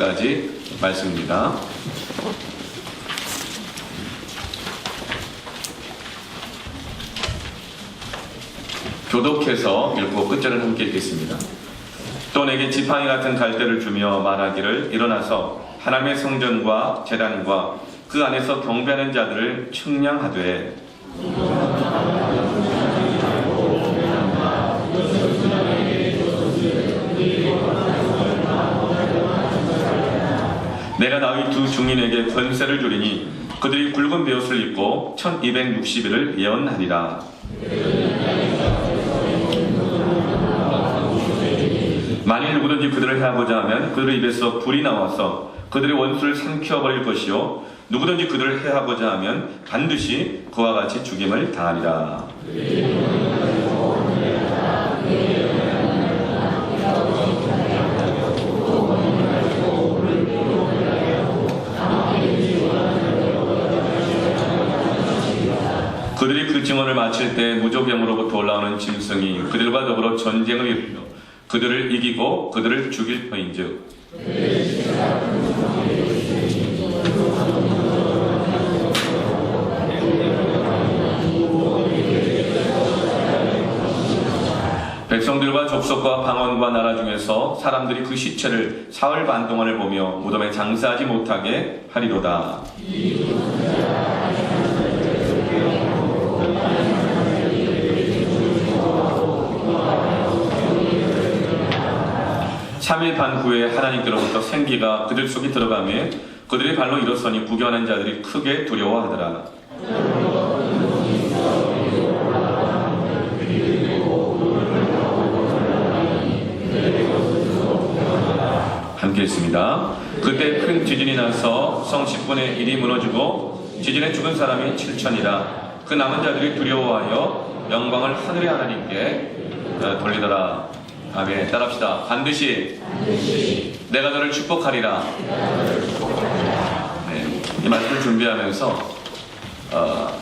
16절까지 말씀입니다. 교독해서 읽고 끝절을 함께 읽겠습니다. 또 내게 지팡이 같은 갈대를 주며 말하기를 일어나서 하나님의 성전과 제단과 그 안에서 경배하는 자들을 측량하되 내가 너희 두 중인에게 권세를 주리니 그들이 굵은 베옷을 입고 1260일을 예언하리라. 만일 누구든지 그들을 해하고자 하면 그들의 입에서 불이 나와서 그들의 원수를 삼켜버릴 것이요 누구든지 그들을 해하고자 하면 반드시 그와 같이 죽임을 당하리라. 그들이 그 증언을 마칠 때 무조병으로부터 올라오는 짐승이 그들과 더불어 전쟁을 일으켜 그들을 이기고 그들을 죽일 터인즉 백성들과 족속과 방언과 나라 중에서 사람들이 그 시체를 사흘 반 동안을 보며 무덤에 장사하지 못하게 하리로다. 3일 반 후에 하나님께로부터 생기가 그들 속에 들어가며 그들의 발로 일어서니 구경하는 자들이 크게 두려워하더라. 함께 읽습니다. 그때 큰 지진이 나서 성 10분의 1이 무너지고 지진에 죽은 사람이 7천이라. 그 남은 자들이 두려워하여 영광을 하늘의 하나님께 돌리더라. 아멘. 따라합시다. 반드시 내가 너를 축복하리라. 네, 이 말씀을 준비하면서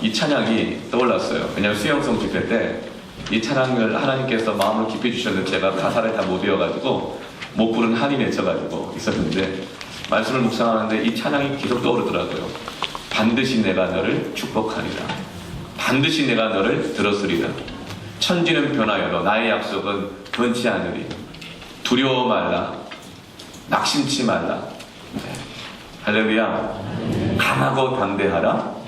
이 찬양이 떠올랐어요. 왜냐하면 수영성 집회 때 이 찬양을 하나님께서 마음을 깊이 주셨는데 제가 가사를 다 못 외워가지고 못 부른 한이 맺혀가지고 있었는데 말씀을 묵상하는데 이 찬양이 계속 떠오르더라고요. 반드시 내가 너를 축복하리라. 반드시 내가 너를 들었으리라. 천지는 변하여도 나의 약속은 변치 않으리. 두려워 말라. 낙심치 말라. 네. 할렐루야. 강하고 담대하라.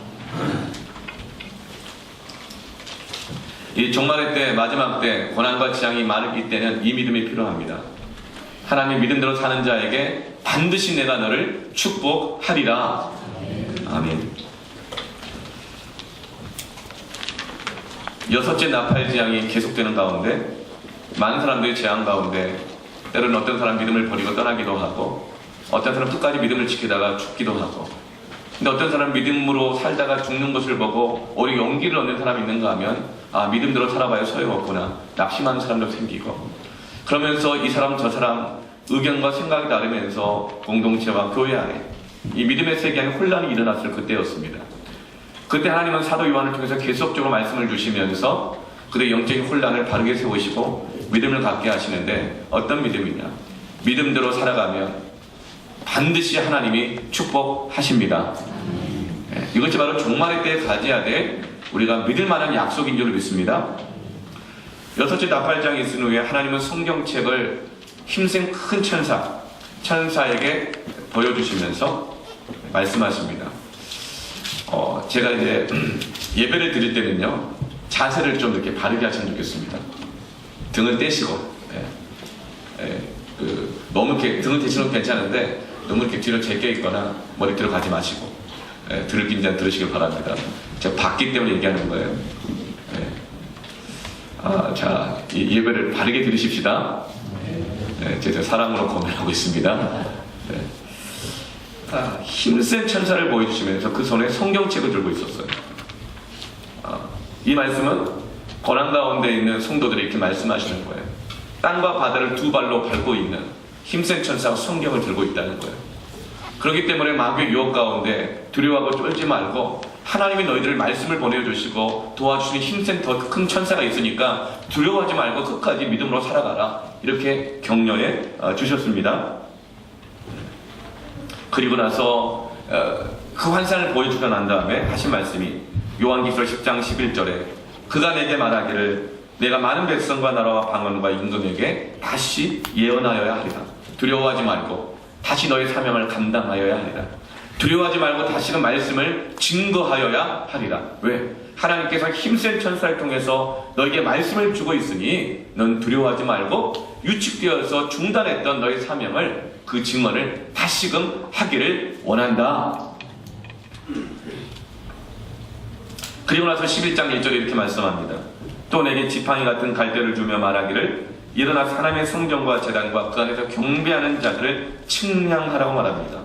이 종말의 때, 마지막 때 고난과 재앙이 많을 이때는 이 믿음이 필요합니다. 하나님 믿음대로 사는 자에게 반드시 내가 너를 축복하리라. 아멘. 여섯째 나팔 재앙이 계속되는 가운데 많은 사람들이 재앙 가운데 때로는 어떤 사람 믿음을 버리고 떠나기도 하고 어떤 사람 끝까지 믿음을 지키다가 죽기도 하고 근데 어떤 사람 믿음으로 살다가 죽는 것을 보고 오히려 용기를 얻는 사람이 있는가 하면 아 믿음대로 살아봐야 소용없구나 낙심하는 사람도 생기고 그러면서 이 사람 저 사람 의견과 생각이 다르면서 공동체와 교회 안에 이 믿음의 세계 안에 혼란이 일어났을 그때였습니다. 그때 하나님은 사도 요한을 통해서 계속적으로 말씀을 주시면서 그들의 영적인 혼란을 바르게 세우시고 믿음을 갖게 하시는데 어떤 믿음이냐? 믿음대로 살아가면 반드시 하나님이 축복하십니다. 네, 이것이 바로 종말의 때에 가져야 될 우리가 믿을 만한 약속인 줄 믿습니다. 여섯째 나팔장이 있은 후에 하나님은 성경책을 힘센 큰 천사에게 보여주시면서 말씀하십니다. 제가 이제 예배를 드릴 때는요 자세를 좀 이렇게 바르게 하시면 좋겠습니다. 등을 떼시고 너무 이렇게 등을 대시는 건 괜찮은데 너무 이렇게 뒤로 제껴 있거나 머리 뒤로 가지 마시고 들을 긴장 들으시길 바랍니다. 제가 봤기 때문에 얘기하는 거예요. 자, 이 예배를 바르게 드리십시다. 제가 사랑으로 고민하고 있습니다. 힘센 천사를 보여주시면서 그 손에 성경책을 들고 있었어요. 이 말씀은 고난 가운데 있는 성도들이 이렇게 말씀하시는 거예요. 땅과 바다를 두 발로 밟고 있는 힘센 천사가 성경을 들고 있다는 거예요. 그렇기 때문에 마귀의 유혹 가운데 두려워하고 쫄지 말고 하나님이 너희들 말씀을 보내주시고 도와주시는 힘센 더 큰 천사가 있으니까 두려워하지 말고 끝까지 믿음으로 살아가라. 이렇게 격려해 주셨습니다. 그리고 나서 그 환상을 보여주고 난 다음에 하신 말씀이 요한계시록 10장 11절에 그가 내게 말하기를 내가 많은 백성과 나라와 방언과 임금에게 다시 예언하여야 하리라. 두려워하지 말고 다시 너의 사명을 감당하여야 하리라. 두려워하지 말고 다시금 말씀을 증거하여야 하리라. 왜? 하나님께서 힘센 천사를 통해서 너에게 말씀을 주고 있으니 넌 두려워하지 말고 유축되어서 중단했던 너의 사명을 그 증언을 다시금 하기를 원한다. 그리고 나서 11장 1절에 이렇게 말씀합니다. 또 내게 지팡이 같은 갈대를 주며 말하기를 일어나 사람의 성전과 제단과 그 안에서 경배하는 자들을 측량하라고 말합니다.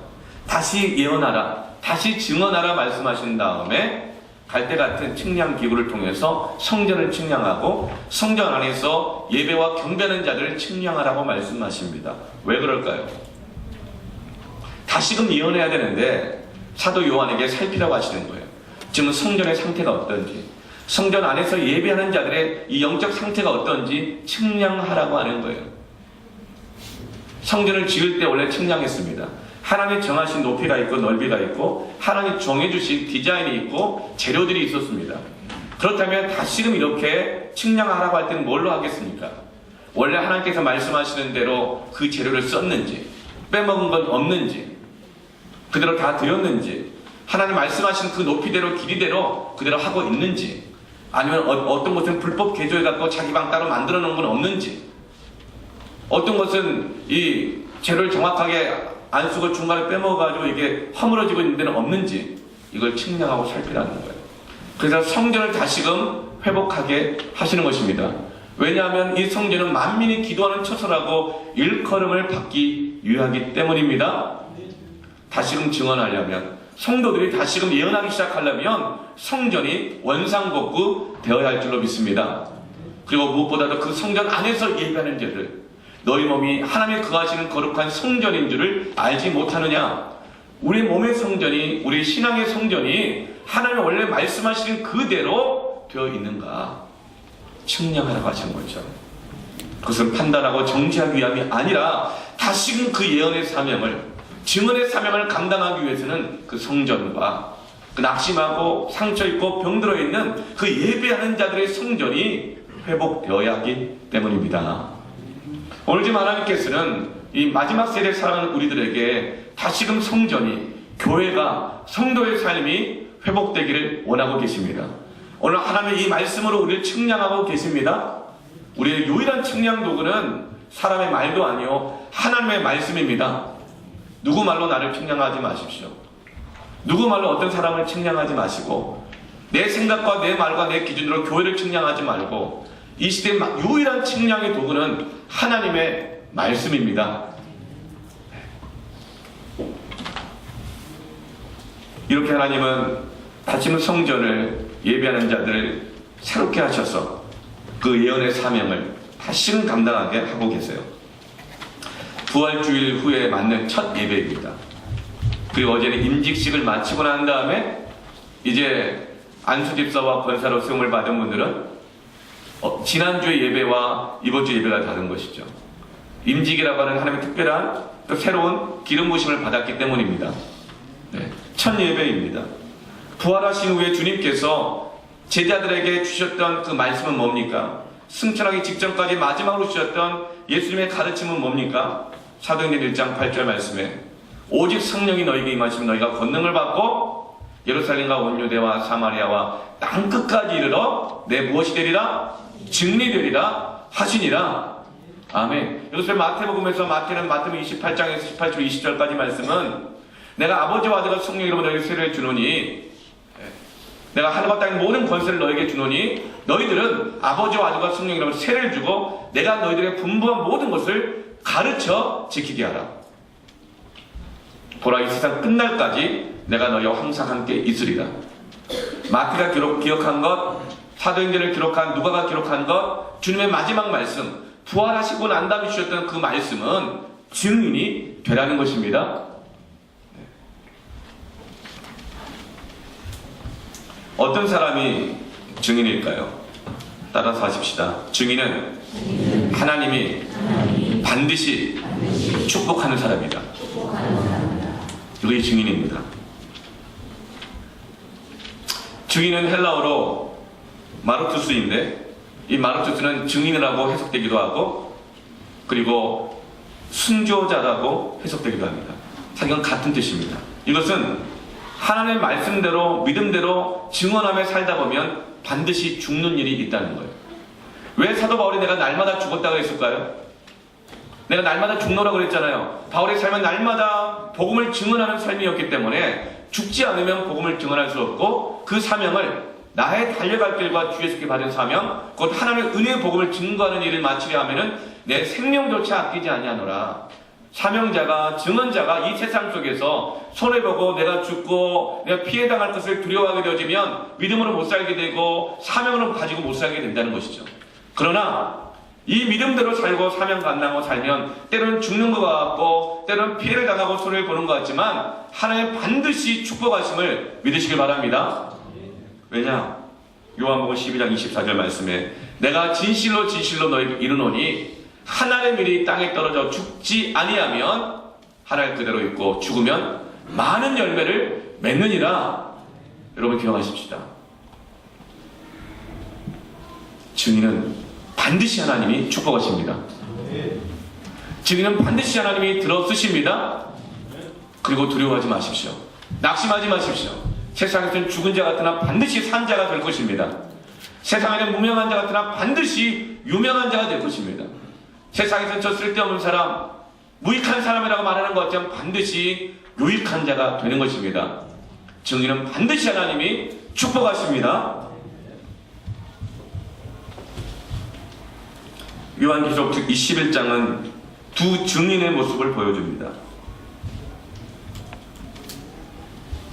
다시 예언하라, 다시 증언하라 말씀하신 다음에 갈대 같은 측량 기구를 통해서 성전을 측량하고 성전 안에서 예배와 경배하는 자들을 측량하라고 말씀하십니다. 왜 그럴까요? 다시금 예언해야 되는데 사도 요한에게 살피라고 하시는 거예요. 지금 성전의 상태가 어떤지, 성전 안에서 예배하는 자들의 이 영적 상태가 어떤지 측량하라고 하는 거예요. 성전을 지을 때 원래 측량했습니다. 하나님이 정하신 높이가 있고 넓이가 있고 하나님이 정해주신 디자인이 있고 재료들이 있었습니다. 그렇다면 다시금 이렇게 측량하라고 할 때는 뭘로 하겠습니까? 원래 하나님께서 말씀하시는 대로 그 재료를 썼는지, 빼먹은 건 없는지, 그대로 다 드렸는지, 하나님 말씀하신 그 높이대로 길이대로 그대로 하고 있는지, 아니면 어떤 것은 불법 개조해갖고 자기 방 따로 만들어 놓은 건 없는지, 어떤 것은 이 재료를 정확하게 안 쓰고 중간에 빼먹어가지고 이게 허물어지고 있는 데는 없는지, 이걸 측량하고 살피라는 거예요. 그래서 성전을 다시금 회복하게 하시는 것입니다. 왜냐하면 이 성전은 만민이 기도하는 처소라고 일컬음을 받기 위하기 때문입니다. 다시금 증언하려면, 성도들이 다시금 예언하기 시작하려면 성전이 원상복구 되어야 할 줄로 믿습니다. 그리고 무엇보다도 그 성전 안에서 예배하는 자들, 너희 몸이 하나님의 거하시는 거룩한 성전인 줄을 알지 못하느냐? 우리 몸의 성전이, 우리 신앙의 성전이 하나님이 원래 말씀하시는 그대로 되어 있는가 측량하라고 하시는 거죠. 그것은 판단하고 정지하기 위함이 아니라 다시금 그 예언의 사명을, 증언의 사명을 감당하기 위해서는 그 성전과 그 낙심하고 상처있고 병들어 있는 그 예배하는 자들의 성전이 회복되어야 하기 때문입니다. 오늘 지금 하나님께서는 이 마지막 세대를 살아가는 우리들에게 다시금 성전이, 교회가, 성도의 삶이 회복되기를 원하고 계십니다. 오늘 하나님의 이 말씀으로 우리를 측량하고 계십니다. 우리의 유일한 측량 도구는 사람의 말도 아니요 하나님의 말씀입니다. 누구 말로 나를 측량하지 마십시오. 누구 말로 어떤 사람을 측량하지 마시고 내 생각과 내 말과 내 기준으로 교회를 측량하지 말고 이 시대의 유일한 측량의 도구는 하나님의 말씀입니다. 이렇게 하나님은 다시금 성전을, 예배하는 자들을 새롭게 하셔서 그 예언의 사명을 다시금 감당하게 하고 계세요. 부활주일 후에 맞는 첫 예배입니다. 그리고 어제는 임직식을 마치고 난 다음에 이제 안수집사와 권사로 수용을 받은 분들은 지난주의 예배와 이번주 예배가 다른 것이죠. 임직이라고 하는 하나님의 특별한 또 새로운 기름 부으심을 받았기 때문입니다. 네, 첫 예배입니다. 부활하신 후에 주님께서 제자들에게 주셨던 그 말씀은 뭡니까? 승천하기 직전까지 마지막으로 주셨던 예수님의 가르침은 뭡니까? 사도행전 1장 8절 말씀에 오직 성령이 너희에게 임하시면 너희가 권능을 받고 예루살렘과 온 유대와 사마리아와 땅끝까지 이르러 내 무엇이 되리라? 증리되리라 하시니라. 아멘. 여기서 마태복음에서 마태는 마태복음 28장에서 18절 20절까지 말씀은 내가 아버지와 아들과 성령 이름으로 너희에게 세례를 주노니, 내가 하늘과 땅의 모든 권세를 너에게 주노니 너희들은 아버지와 아들과 성령 이름으로 세례를 주고 내가 너희들에게 분부한 모든 것을 가르쳐 지키게 하라. 보라, 이 세상 끝날까지 내가 너희와 항상 함께 있으리라. 마태가 기록한 것, 사도행전을 기록한 누가가 기록한 것, 주님의 마지막 말씀, 부활하시고 난 다음에 주셨던 그 말씀은 증인이 되라는 것입니다. 어떤 사람이 증인일까요? 따라서 하십시다. 증인은 하나님이 반드시 축복하는 사람이다. 이것이 증인입니다. 증인은 헬라어로 마르투스인데, 이 마르투스는 증인이라고 해석되기도 하고, 그리고 순교자라고 해석되기도 합니다. 사실 이건 같은 뜻입니다. 이것은 하나님의 말씀대로 믿음대로 증언하며 살다 보면 반드시 죽는 일이 있다는 거예요. 왜 사도 바울이 내가 날마다 죽었다고 했을까요? 내가 날마다 죽노라고 그랬잖아요. 바울의 삶은 날마다 복음을 증언하는 삶이었기 때문에 죽지 않으면 복음을 증언할 수 없고, 그 사명을 나의 달려갈 길과 주 예수께 받은 사명, 곧 하나님의 은혜의 복음을 증거하는 일을 마치려 하면은 내 생명조차 아끼지 아니하노라. 사명자가, 증언자가 이 세상 속에서 손해보고 내가 죽고 내가 피해당할 것을 두려워하게 되어지면 믿음으로 못 살게 되고 사명으로 가지고 못 살게 된다는 것이죠. 그러나 이 믿음대로 살고 사명 감당하고 살면 때로는 죽는 것 같고 때로는 피해를 당하고 손해를 보는 것 같지만 하나님 반드시 축복하심을 믿으시길 바랍니다. 왜냐? 요한복음 12장 24절 말씀에 내가 진실로 진실로 너희에게 이르노니 하나의 밀이 땅에 떨어져 죽지 아니하면 하나의 그대로 있고 죽으면 많은 열매를 맺느니라. 여러분 기억하십시다. 증인은 반드시 하나님이 축복하십니다. 증인은 반드시 하나님이 들어쓰십니다. 그리고 두려워하지 마십시오. 낙심하지 마십시오. 세상에서는 죽은 자 같으나 반드시 산 자가 될 것입니다. 세상에는 무명한 자 같으나 반드시 유명한 자가 될 것입니다. 세상에서는 저 쓸데없는 사람, 무익한 사람이라고 말하는 것 같지만 반드시 유익한 자가 되는 것입니다. 증인은 반드시 하나님이 축복하십니다. 요한계시록 21장은 두 증인의 모습을 보여줍니다.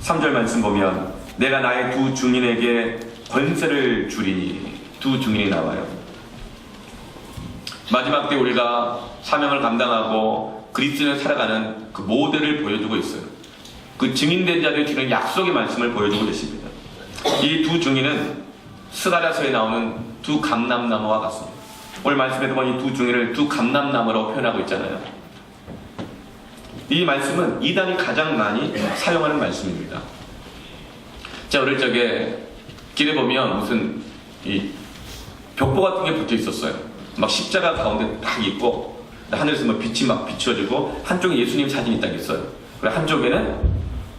3절 말씀 보면 내가 나의 두 증인에게 권세를 주리니, 두 증인이 나와요. 마지막 때 우리가 사명을 감당하고 그리스도인을 살아가는 그 모델을 보여주고 있어요. 그 증인된 자들이 주는 약속의 말씀을 보여주고 계십니다. 이 두 증인은 스가랴서에 나오는 두 감람나무와 같습니다. 오늘 말씀에도 보니 두 증인을 두 감람나무라고 표현하고 있잖아요. 이 말씀은 이단이 가장 많이 사용하는 말씀입니다. 자, 어릴 적에 길에 보면 무슨 이 벽보 같은 게 붙어 있었어요. 막 십자가 가운데 딱 있고 하늘에서 뭐 빛이 막 비춰지고 한쪽에 예수님 사진이 딱 있어요. 그리고 한쪽에는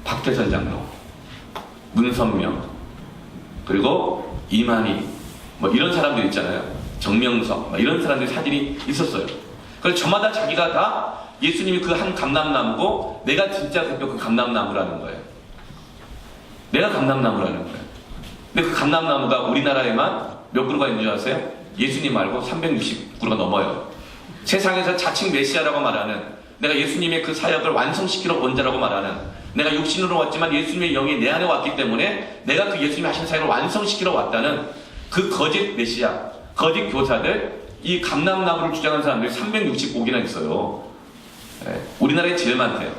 박태선 장로, 문선명, 그리고 이만희 뭐 이런 사람들 있잖아요. 정명석 뭐 이런 사람들 사진이 있었어요. 그래서 저마다 자기가 다 예수님이 그 한 감람나무고 내가 진짜 그 감람나무라는 거예요. 내가 감람나무라는 거예요. 근데 그 감람나무가 우리나라에만 몇 그루가 있는 줄 아세요? 예수님 말고 360그루가 넘어요. 세상에서 자칭 메시아라고 말하는, 내가 예수님의 그 사역을 완성시키러 온 자라고 말하는, 내가 육신으로 왔지만 예수님의 영이 내 안에 왔기 때문에 내가 그 예수님이 하신 사역을 완성시키러 왔다는 그 거짓 메시아, 거짓 교사들, 이 감람나무를 주장하는 사람들이 365개나 있어요. 우리나라에 제일 많대요.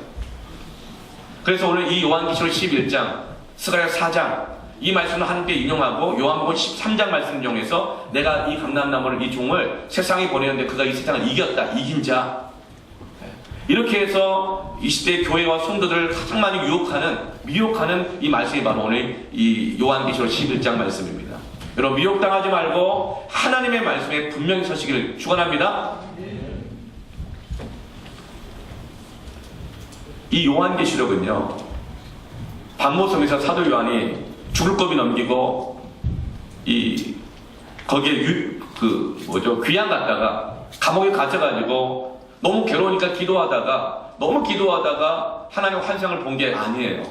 그래서 오늘 이 요한계시록 11장, 스가랴 4장 이 말씀을 함께 인용하고 요한복음 13장 말씀 인용해서 내가 이 감람나무를, 이 종을 세상에 보내는데 그가 이 세상을 이겼다, 이긴 자, 이렇게 해서 이 시대의 교회와 성도들을 가장 많이 미혹하는 이 말씀이 바로 오늘 이 요한계시록 11장 말씀입니다. 여러분 미혹당하지 말고 하나님의 말씀에 분명히 서시기를 축원합니다. 이 요한계시록은요, 반모섬에서 사도 요한이 죽을 겁이 넘기고 거기에 귀양 갔다가 감옥에 갇혀가지고 너무 괴로우니까 너무 기도하다가 하나님의 환상을 본 게 아니에요.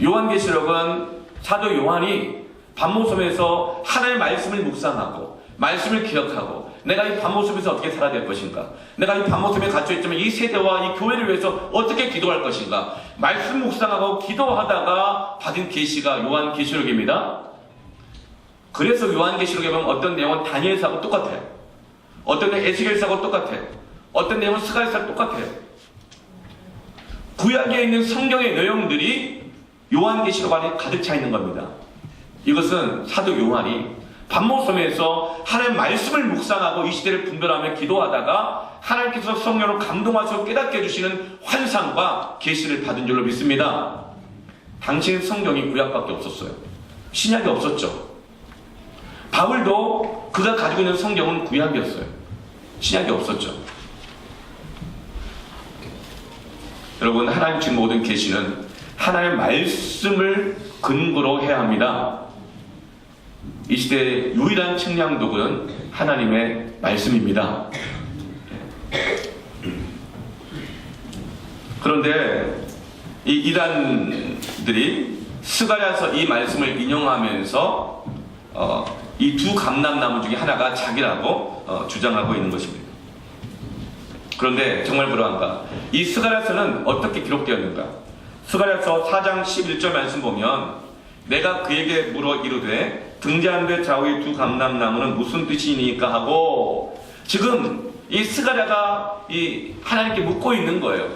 요한계시록은 사도 요한이 반모섬에서 하나님의 말씀을 묵상하고 말씀을 기억하고 내가 이 반모섬에서 어떻게 살아야 될 것인가, 내가 이 반모섬에 갇혀있지만 이 세대와 이 교회를 위해서 어떻게 기도할 것인가, 말씀 묵상하고 기도하다가 받은 계시가 요한계시록입니다. 그래서 요한계시록에 보면 어떤 내용은 다니엘서하고 똑같아요. 어떤 내용은 에스겔서하고 똑같아요. 어떤 내용은 스가랴서하고 똑같아요. 구약에 있는 성경의 내용들이 요한계시록 안에 가득 차 있는 겁니다. 이것은 사도 요한이 반모섬에서 하나님의 말씀을 묵상하고 이 시대를 분별하며 기도하다가 하나님께서 성령으로 감동하셔서 깨닫게 해주시는 환상과 계시를 받은 줄로 믿습니다. 당시엔 성경이 구약밖에 없었어요. 신약이 없었죠. 바울도 그가 가지고 있는 성경은 구약이었어요. 신약이 없었죠. 여러분, 하나님 주신 모든 계시는 하나님의 말씀을 근거로 해야 합니다. 이 시대의 유일한 측량 도구는 하나님의 말씀입니다. 그런데 이 이단들이 스가랴서 이 말씀을 인용하면서 이 두 감람나무 중에 하나가 자기라고 주장하고 있는 것입니다. 그런데 정말 그러한가? 이 스가랴서는 어떻게 기록되었는가? 스가랴서 4장 11절 말씀 보면 내가 그에게 물어 이르되 등잔대 좌우의 두 감람나무는 무슨 뜻이니까 하고, 지금 이 스가랴가 이 하나님께 묻고 있는 거예요.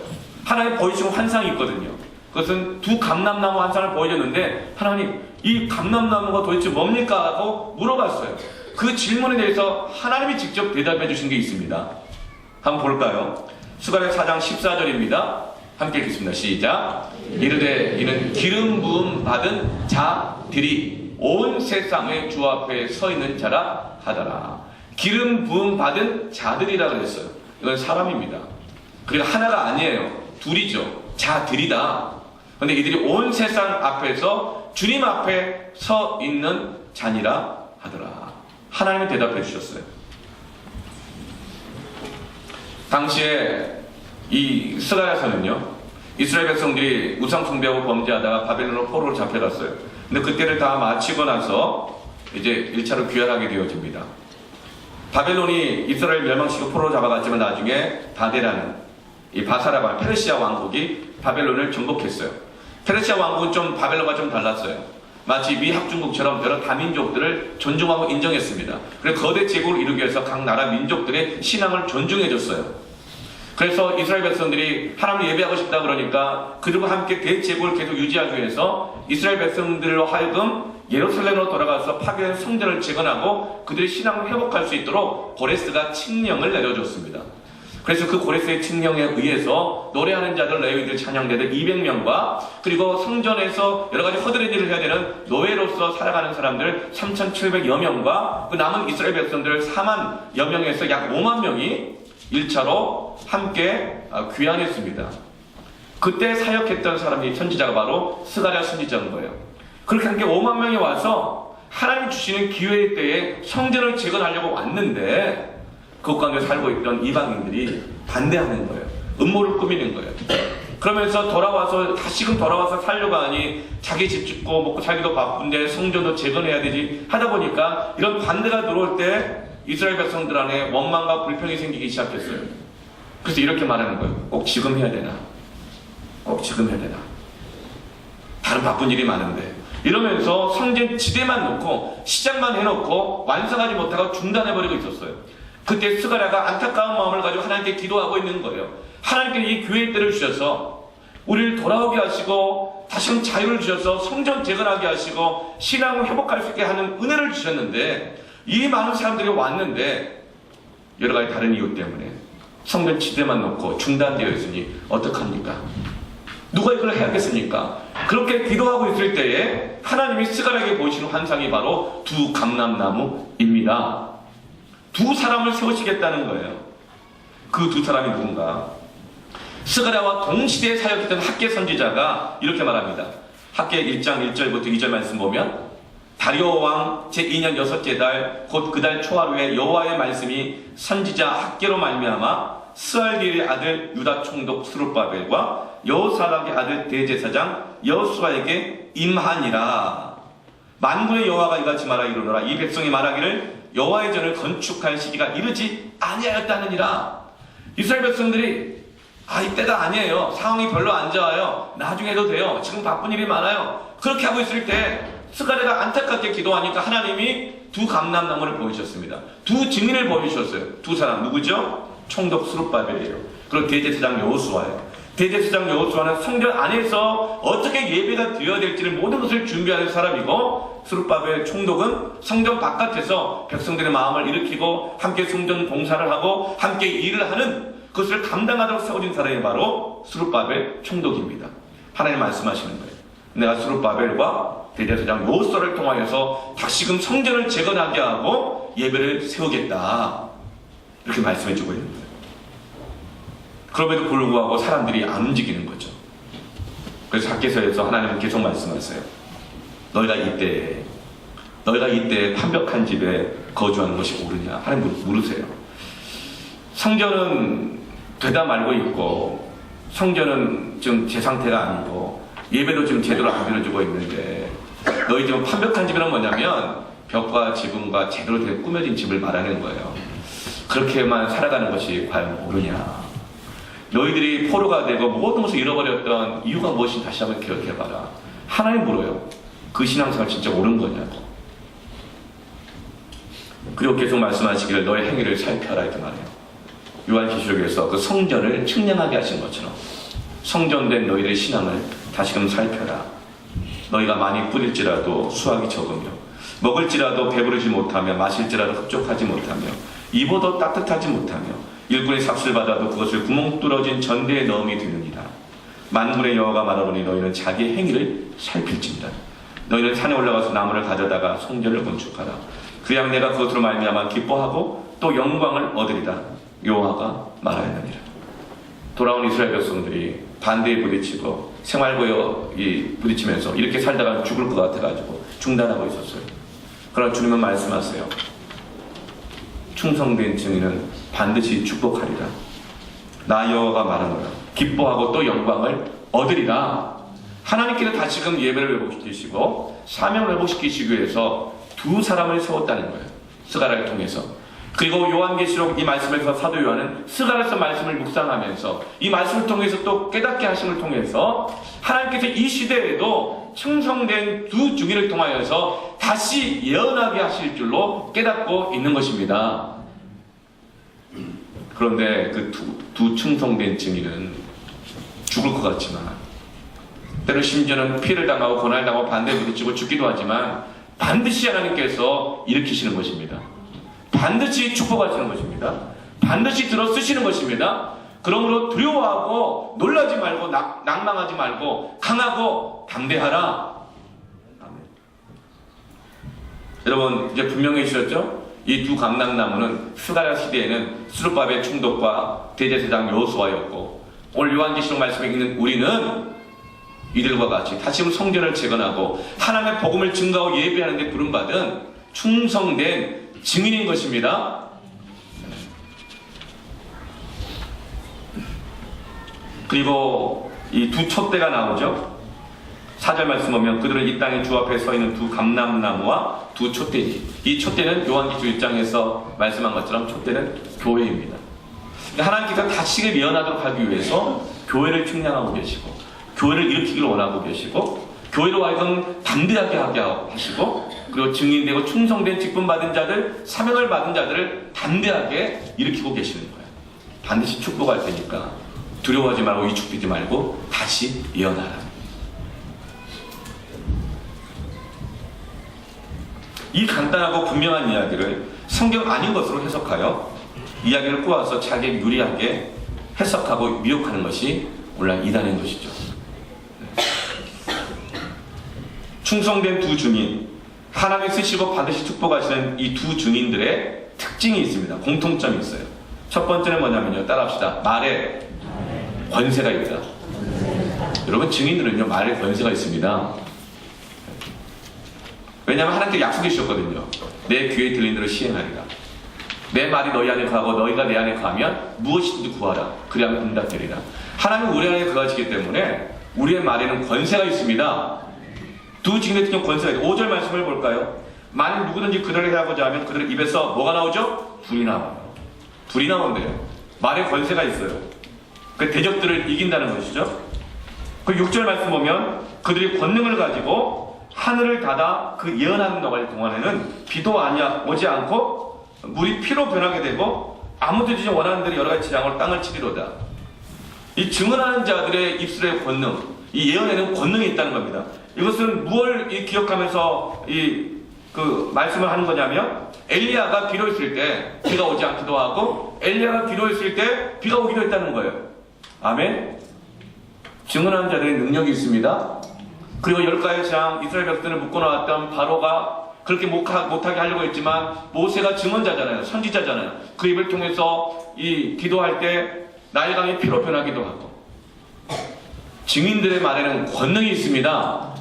하나님 보여주신 환상이 있거든요. 그것은 두 감람나무 환상을 보여줬는데 하나님, 이 감람나무가 도대체 뭡니까? 하고 물어봤어요. 그 질문에 대해서 하나님이 직접 대답해 주신 게 있습니다. 한번 볼까요? 스가랴 4장 14절입니다. 함께 읽겠습니다. 시작. 이르되 이는 기름 부음 받은 자들이 온 세상의 주 앞에 서 있는 자라 하더라. 기름 부음 받은 자들이라 그랬어요. 이건 사람입니다. 그리고 하나가 아니에요. 둘이죠. 자들이다. 그런데 이들이 온 세상 앞에서 주님 앞에 서 있는 자니라 하더라. 하나님이 대답해 주셨어요. 당시에 이 스가랴서는요, 이스라엘 백성들이 우상 숭배하고 범죄하다가 바벨론으로 포로로 잡혀갔어요. 근데 그때를 다 마치고 나서 이제 1차로 귀환하게 되어집니다. 바벨론이 이스라엘 멸망시키고 포로로 잡아갔지만 나중에 다데라는 이 바사라발 페르시아 왕국이 바벨론을 정복했어요. 페르시아 왕국은 좀 바벨론과 좀 달랐어요. 마치 미합중국처럼 여러 다민족들을 존중하고 인정했습니다. 그래서 거대 제국을 이루기 위해서 각 나라 민족들의 신앙을 존중해줬어요. 그래서 이스라엘 백성들이 하나님을 예배하고 싶다 그러니까 그들과 함께 대제국을 계속 유지하기 위해서 이스라엘 백성들로 하여금 예루살렘으로 돌아가서 파괴된 성전을 재건하고 그들의 신앙을 회복할 수 있도록 고레스가 칙령을 내려줬습니다. 그래서 그 고레스의 칙령에 의해서 노래하는 자들, 레위인들, 찬양대들 200명과 그리고 성전에서 여러 가지 허드렛 일을 해야 되는 노예로서 살아가는 사람들 3,700여 명과 그 남은 이스라엘 백성들 4만여 명에서 약 5만 명이 1차로 함께 귀환했습니다. 그때 사역했던 사람이 선지자가 바로 스가랴 선지자인 거예요. 그렇게 한 게 5만 명이 와서 하나님 주시는 기회의 때에 성전을 재건하려고 왔는데 그 가운데 살고 있던 이방인들이 반대하는 거예요. 음모를 꾸미는 거예요. 그러면서 다시금 돌아와서 살려고 하니 자기 집 짓고 먹고 살기도 바쁜데 성전도 재건해야 되지 하다 보니까 이런 반대가 들어올 때 이스라엘 백성들 안에 원망과 불평이 생기기 시작했어요. 그래서 이렇게 말하는 거예요. 꼭 지금 해야 되나? 꼭 지금 해야 되나? 다른 바쁜 일이 많은데. 이러면서 성전 지대만 놓고 시작만 해놓고 완성하지 못하고 중단해버리고 있었어요. 그때 스가랴가 안타까운 마음을 가지고 하나님께 기도하고 있는 거예요. 하나님께 이 교회의 때를 주셔서 우리를 돌아오게 하시고 다시금 자유를 주셔서 성전 재건하게 하시고 신앙을 회복할 수 있게 하는 은혜를 주셨는데 이 많은 사람들이 왔는데 여러 가지 다른 이유 때문에 성전 지대만 놓고 중단되어 있으니 어떡합니까? 누가 이걸 해야겠습니까? 그렇게 기도하고 있을 때에 하나님이 스가랴에게 보이시는 환상이 바로 두 감람나무입니다. 두 사람을 세우시겠다는 거예요. 그 두 사람이 누군가? 스가랴와 동시대에 사역했던 학개 선지자가 이렇게 말합니다. 학개 1장 1절부터 2절 말씀 보면 다리오 왕 제2년 6째 달 곧 그 달 초하루에 여호와의 말씀이 선지자 학개로 말미암아 스알디엘의 아들 유다 총독 스룹바벨과 여호사닥의 아들 대제사장 여호수아에게 임하니라. 만군의 여호와가 이같이 말하 이르노라. 이 백성이 말하기를 여호와의 전을 건축할 시기가 이르지 아니하였다느니라. 이스라엘 백성들이 이때가 아니에요. 상황이 별로 안 좋아요. 나중에 해도 돼요. 지금 바쁜 일이 많아요. 그렇게 하고 있을 때 스가랴가 안타깝게 기도하니까 하나님이 두 감람나무를 보여주셨습니다. 두 증인을 보여주셨어요. 두 사람 누구죠? 총독 스룹바벨이에요. 그리고 대제사장 여호수아예요. 대제사장 여호수아는 성전 안에서 어떻게 예배가 되어야 될지를 모든 것을 준비하는 사람이고, 스룹바벨 총독은 성전 바깥에서 백성들의 마음을 일으키고 함께 성전 봉사를 하고 함께 일을 하는 그것을 감당하도록 세워진 사람이 바로 스룹바벨 총독입니다. 하나님 말씀하시는 거예요. 내가 스룹바벨과 대제사장 여호수아를 통하여서 다시금 성전을 재건하게 하고 예배를 세우겠다, 이렇게 말씀해주고 있는 거예요. 그럼에도 불구하고 사람들이 안 움직이는 거죠. 그래서 학개서에서 하나님은 계속 말씀하세요. 너희가 이때 완벽한 집에 거주하는 것이 옳으냐? 하나님 물으세요. 성전은 되다 말고 있고, 성전은 지금 제 상태가 아니고, 예배도 지금 제대로 안 드려주고 있는데, 너희 지금 완벽한 집이란 뭐냐면 벽과 지붕과 제대로 된 꾸며진 집을 말하는 거예요. 그렇게만 살아가는 것이 과연 옳으냐? 너희들이 포로가 되고 모든 것을 잃어버렸던 이유가 무엇인지 다시 한번 기억해봐라. 하나님 물어요. 그 신앙생활 진짜 옳은 거냐고. 그리고 계속 말씀하시기를 너의 행위를 살펴라, 이렇게 말해요. 요한계시록에서 그 성전을 측량하게 하신 것처럼 성전된 너희들의 신앙을 다시금 살펴라. 너희가 많이 뿌릴지라도 수확이 적으며, 먹을지라도 배부르지 못하며, 마실지라도 흡족하지 못하며, 입어도 따뜻하지 못하며, 일꾼의 삭슬 받아도 그것을 구멍 뚫어진 전대에 넣음이 되느니라. 만군의 여호와가 말하노니 너희는 자기의 행위를 살필지니라. 너희는 산에 올라가서 나무를 가져다가 성전을 건축하라. 그래야 내가 그것으로 말미암아 기뻐하고 또 영광을 얻으리라. 여호와가 말하였느니라. 돌아온 이스라엘 백성들이 반대에 부딪히고 생활고에 부딪히면서 이렇게 살다가 죽을 것 같아가지고 중단하고 있었어요. 그러나 주님은 말씀하세요. 충성된 증인은 반드시 축복하리라. 나 여호와가 말하노라. 기뻐하고 또 영광을 얻으리라. 하나님께서 다시금 예배를 회복시키시고 사명을 회복시키시기 위해서 두 사람을 세웠다는 거예요. 스가랴를 통해서. 그리고 요한계시록 이 말씀에서 사도 요한은 스가랴서 말씀을 묵상하면서 이 말씀을 통해서 또 깨닫게 하심을 통해서 하나님께서 이 시대에도 충성된 두 증인을 통하여서 다시 예언하게 하실 줄로 깨닫고 있는 것입니다. 그런데 그 두 충성된 증인은 죽을 것 같지만, 때로 심지어는 피해를 당하고 고난을 당하고 반대에 부딪히고 죽기도 하지만 반드시 하나님께서 일으키시는 것입니다. 반드시 축복하시는 것입니다. 반드시 들어 쓰시는 것입니다. 그러므로 두려워하고 놀라지 말고 낭망하지 말고 강하고 담대하라. 아멘. 여러분 이제 분명해지셨죠? 이 두 감람나무는 스가랴 시대에는 스룹바벨 총독과 대제사장 여호수아였고, 오늘 요한계시록 말씀에 있는 우리는 이들과 같이 다시 성전을 재건하고 하나님의 복음을 증거하고 예배하는 데 부름받은 충성된 증인인 것입니다. 그리고 이 두 촛대가 나오죠. 4절 말씀 보면 그들은 이 땅에 주 앞에 서 있는 두 감람나무와 두 촛대니, 이 촛대는 요한계시록 1장에서 말씀한 것처럼 촛대는 교회입니다. 하나님께서 다시금 예언하도록 하기 위해서 교회를 측량하고 계시고, 교회를 일으키기를 원하고 계시고, 교회로 하여금 담대하게 하게 하시고, 그리고 증인되고 충성된 직분 받은 자들, 사명을 받은 자들을 담대하게 일으키고 계시는 거예요. 반드시 축복할 테니까 두려워하지 말고 위축되지 말고 다시 예언하라. 이 간단하고 분명한 이야기를 성경 아닌 것으로 해석하여 이야기를 꼬아서 자기에게 유리하게 해석하고 미혹하는 것이 원래 이단인 것이죠. 충성된 두 증인, 하나님이 쓰시고 반드시 축복하시는 이 두 증인들의 특징이 있습니다. 공통점이 있어요. 첫 번째는 뭐냐면요, 따라합시다. 말에 권세가 있다. 여러분 증인들은요 말에 권세가 있습니다. 왜냐하면 하나님께 약속해 주셨거든요. 내 귀에 들린 대로 시행하리라. 내 말이 너희 안에 거하고 너희가 내 안에 거하면 무엇이든지 구하라. 그리하면 응답되리라. 하나님은 우리 안에 거하시기 때문에 우리의 말에는 권세가 있습니다. 두 증인의 특징 권세가 있다. 5절 말씀을 볼까요? 만일 누구든지 그들을 해하고자 하면 그들의 입에서 뭐가 나오죠? 불이 나와요. 불이 나온대요. 말에 권세가 있어요. 그 대적들을 이긴다는 것이죠. 그 6절 말씀 보면 그들이 권능을 가지고 하늘을 닫아 그 예언하는 동안에는 비도 오지 않고 물이 피로 변하게 되고 아무든지 원하는 대로 여러 가지 재앙으로 땅을 치리로다. 이 증언하는 자들의 입술의 권능, 이 예언에는 권능이 있다는 겁니다. 이것은 무엇을 기억하면서 그 말씀을 하는 거냐면, 엘리야가 비로 있을 때 비가 오지 않기도 하고, 엘리야가 비로 있을 때 비가 오기도 했다는 거예요. 아멘. 증언하는 자들의 능력이 있습니다. 그리고 10가지 장 이스라엘 백성들을 묶어놓았던 바로가 그렇게 못하게 하려고 했지만, 모세가 증언자잖아요. 선지자잖아요. 그 입을 통해서 기도할 때 나일강이 피로 변하기도 하고, 증인들의 말에는 권능이 있습니다.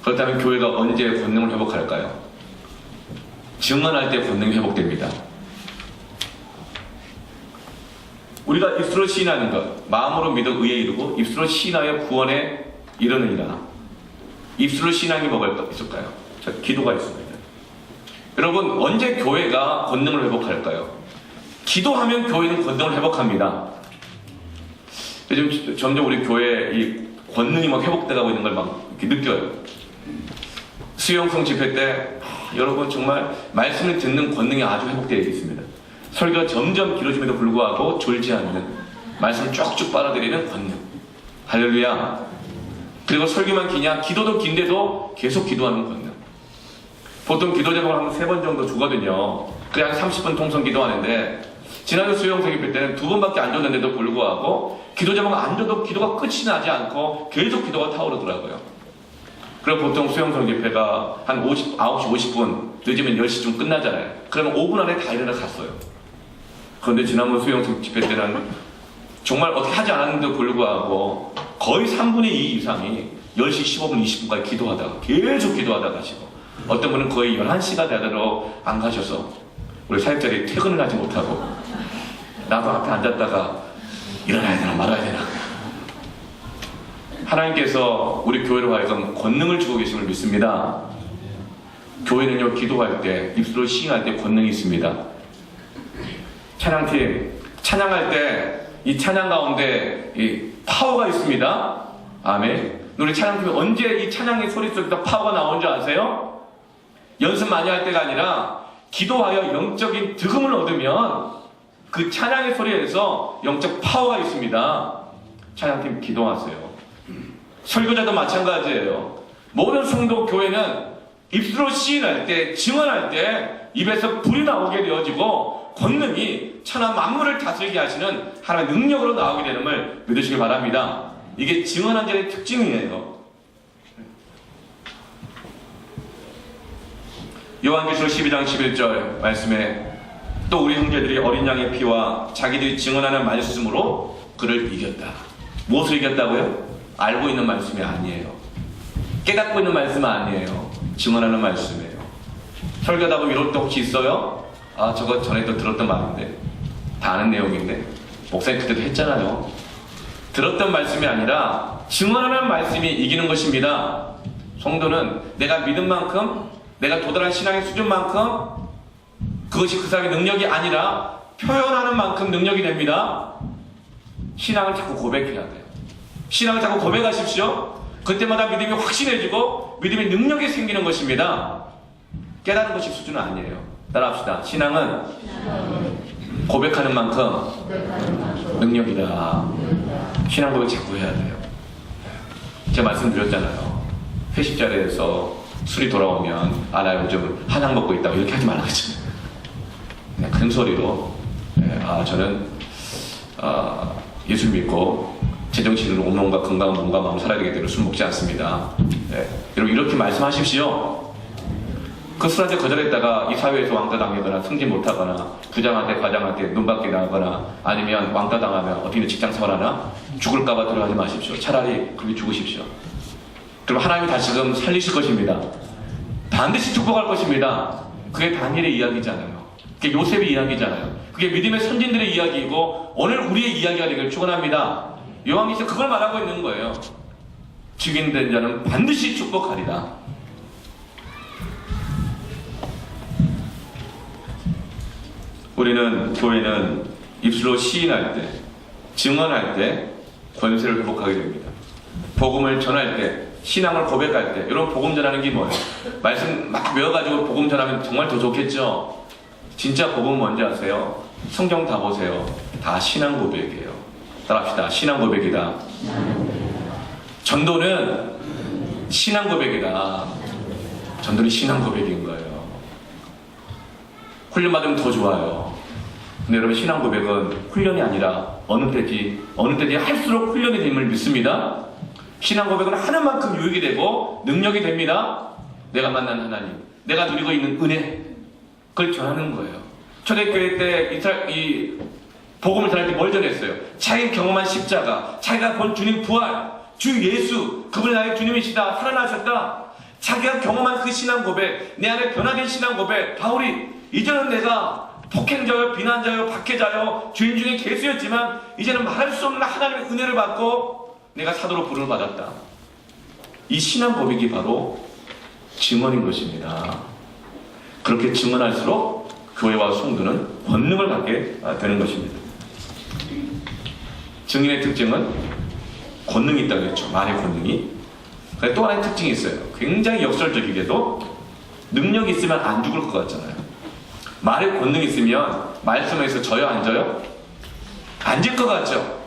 그렇다면 교회가 언제 권능을 회복할까요? 증언할 때 권능이 회복됩니다. 우리가 입술로 시인하는 것, 마음으로 믿어 의에 이르고 입술로 시인하여 구원에 이르느니라. 입술로 시인하는 게 뭐가 있을까요? 자, 기도가 있습니다. 여러분, 언제 교회가 권능을 회복할까요? 기도하면 교회는 권능을 회복합니다. 요즘 점점 우리 교회에 이 권능이 막 회복돼가고 있는 걸 막 이렇게 느껴요. 수용성 집회 때 여러분 정말 말씀을 듣는 권능이 아주 회복되어 있습니다. 설교가 점점 길어짐에도 불구하고 졸지 않는, 말씀을 쭉쭉 빨아들이는 권능. 할렐루야. 그리고 설교만 기냐? 기도도 긴데도 계속 기도하는 권능. 보통 기도 제목을 한 3번 정도 주거든요. 그냥 30분 통성 기도하는데, 지난주 수용성 집회 때는 2번밖에 안 줬는데도 불구하고 기도 제목 안 줘도 기도가 끝이 나지 않고 계속 기도가 타오르더라고요. 그리고 보통 수용성 집회가 한 9시 50분, 늦으면 10시쯤 끝나잖아요. 그러면 5분 안에 다 일어나 갔어요. 그런데 지난번 수용성 집회 때는 정말 어떻게 하지 않았는데도 불구하고 거의 3분의 2 이상이 10시 15분, 20분까지 기도하다가 계속 기도하다 가시고, 어떤 분은 거의 11시가 되도록 안 가셔서 우리 사역자들이 퇴근을 하지 못하고, 나도 앞에 앉았다가 일어나야 되나 말아야 되나. 하나님께서 우리 교회로 하여금 권능을 주고 계심을 믿습니다. 교회는요, 기도할 때, 입술로 시인할 때 권능이 있습니다. 찬양팀, 찬양할 때 이 찬양 가운데 이 파워가 있습니다. 아멘. 우리 찬양팀이 언제 이 찬양의 소리 속에서 파워가 나온 줄 아세요? 연습 많이 할 때가 아니라 기도하여 영적인 득음을 얻으면 그 찬양의 소리에서 영적 파워가 있습니다. 찬양팀 기도하세요. 설교자도 마찬가지예요. 모든 성도 교회는 입술로 시인할 때, 증언할 때 입에서 불이 나오게 되어지고 권능이 천하 만물을 다스리게 하시는 하나님의 능력으로 나오게 되는 걸 믿으시길 바랍니다. 이게 증언한 자의 특징이에요. 요한계시록 12장 11절 말씀에, 또 우리 형제들이 어린 양의 피와 자기들이 증언하는 말씀으로 그를 이겼다. 무엇을 이겼다고요? 알고 있는 말씀이 아니에요. 깨닫고 있는 말씀은 아니에요. 증언하는 말씀이에요. 설교하다 보면 이럴 때 혹시 있어요? 아, 저거 전에도 들었던 말인데, 다 아는 내용인데, 목사님 그때도 했잖아요. 들었던 말씀이 아니라 증언하는 말씀이 이기는 것입니다. 성도는 내가 믿은 만큼, 내가 도달한 신앙의 수준만큼, 그것이 그 사람의 능력이 아니라 표현하는 만큼 능력이 됩니다. 신앙을 자꾸 고백해야 돼요. 신앙을 자꾸 고백하십시오. 그때마다 믿음이 확신해지고 믿음의 능력이 생기는 것입니다. 깨달은 것이 수준은 아니에요. 따라합시다. 신앙은 고백하는 만큼 능력이다. 신앙 고백 자꾸 해야 돼요. 제가 말씀드렸잖아요. 회식 자리에서 술이 돌아오면, 아, 나 요즘 한약 먹고 있다고 이렇게 하지 말라고 했잖아요. 그냥 큰 소리로, 저는 예수 믿고 제 정신으로 온몸과 건강한 몸과 마음을 살아야 되기 때문에 술 먹지 않습니다. 여러분, 이렇게 말씀하십시오. 그 술한테 거절했다가 이 사회에서 왕따 당하거나 승진 못하거나 부장한테 과장한테 눈밖에 나거나 아니면 왕따 당하면 어떻게 직장 생활하나 죽을까봐 두려워하지 마십시오. 차라리 그렇게 죽으십시오. 그럼 하나님이 다시금 살리실 것입니다. 반드시 축복할 것입니다. 그게 다니엘의 이야기잖아요. 그게 요셉의 이야기잖아요. 그게 믿음의 선진들의 이야기이고 오늘 우리의 이야기가 되길 축원합니다. 요한계시록 그걸 말하고 있는 거예요. 증인된 자는 반드시 축복하리라. 우리는, 교회는 입술로 시인할 때, 증언할 때 권세를 회복하게 됩니다. 복음을 전할 때, 신앙을 고백할 때, 여러분, 복음 전하는 게 뭐예요? 말씀 막 외워가지고 복음 전하면 정말 더 좋겠죠? 진짜 복음은 뭔지 아세요? 성경 다 보세요. 다 신앙 고백이에요. 따라합시다. 신앙 고백이다. 전도는 신앙 고백이다. 전도는 신앙 고백인 거예요. 훈련 받으면 더 좋아요. 근데 여러분, 신앙 고백은 훈련이 아니라 어느 때지 할수록 훈련이 됨을 믿습니다. 신앙 고백은 하는 만큼 유익이 되고 능력이 됩니다. 내가 만난 하나님, 내가 누리고 있는 은혜, 그걸 전하는 거예요. 초대교회 때 이 복음을 전할 때 뭘 전했어요? 자기가 경험한 십자가, 자기가 본 주님 부활, 주 예수, 그분이 나의 주님이시다, 살아나셨다. 자기가 경험한 그 신앙 고백, 내 안에 변화된 신앙 고백. 바울이 이제는 내가 폭행자요, 비난자요, 박해자요, 주인 중에 개수였지만 이제는 말할 수 없는 하나님의 은혜를 받고 내가 사도로 부름을 받았다. 이 신앙 고백이 바로 증언인 것입니다. 그렇게 증언할수록 교회와 성도는 권능을 받게 되는 것입니다. 증인의 특징은 권능이 있다고 했죠. 말의 권능이. 또 하나의 특징이 있어요. 굉장히 역설적이게도 능력이 있으면 안 죽을 것 같잖아요. 말의 권능이 있으면 말씀에서 져요, 안 져요? 안 질 것 같죠?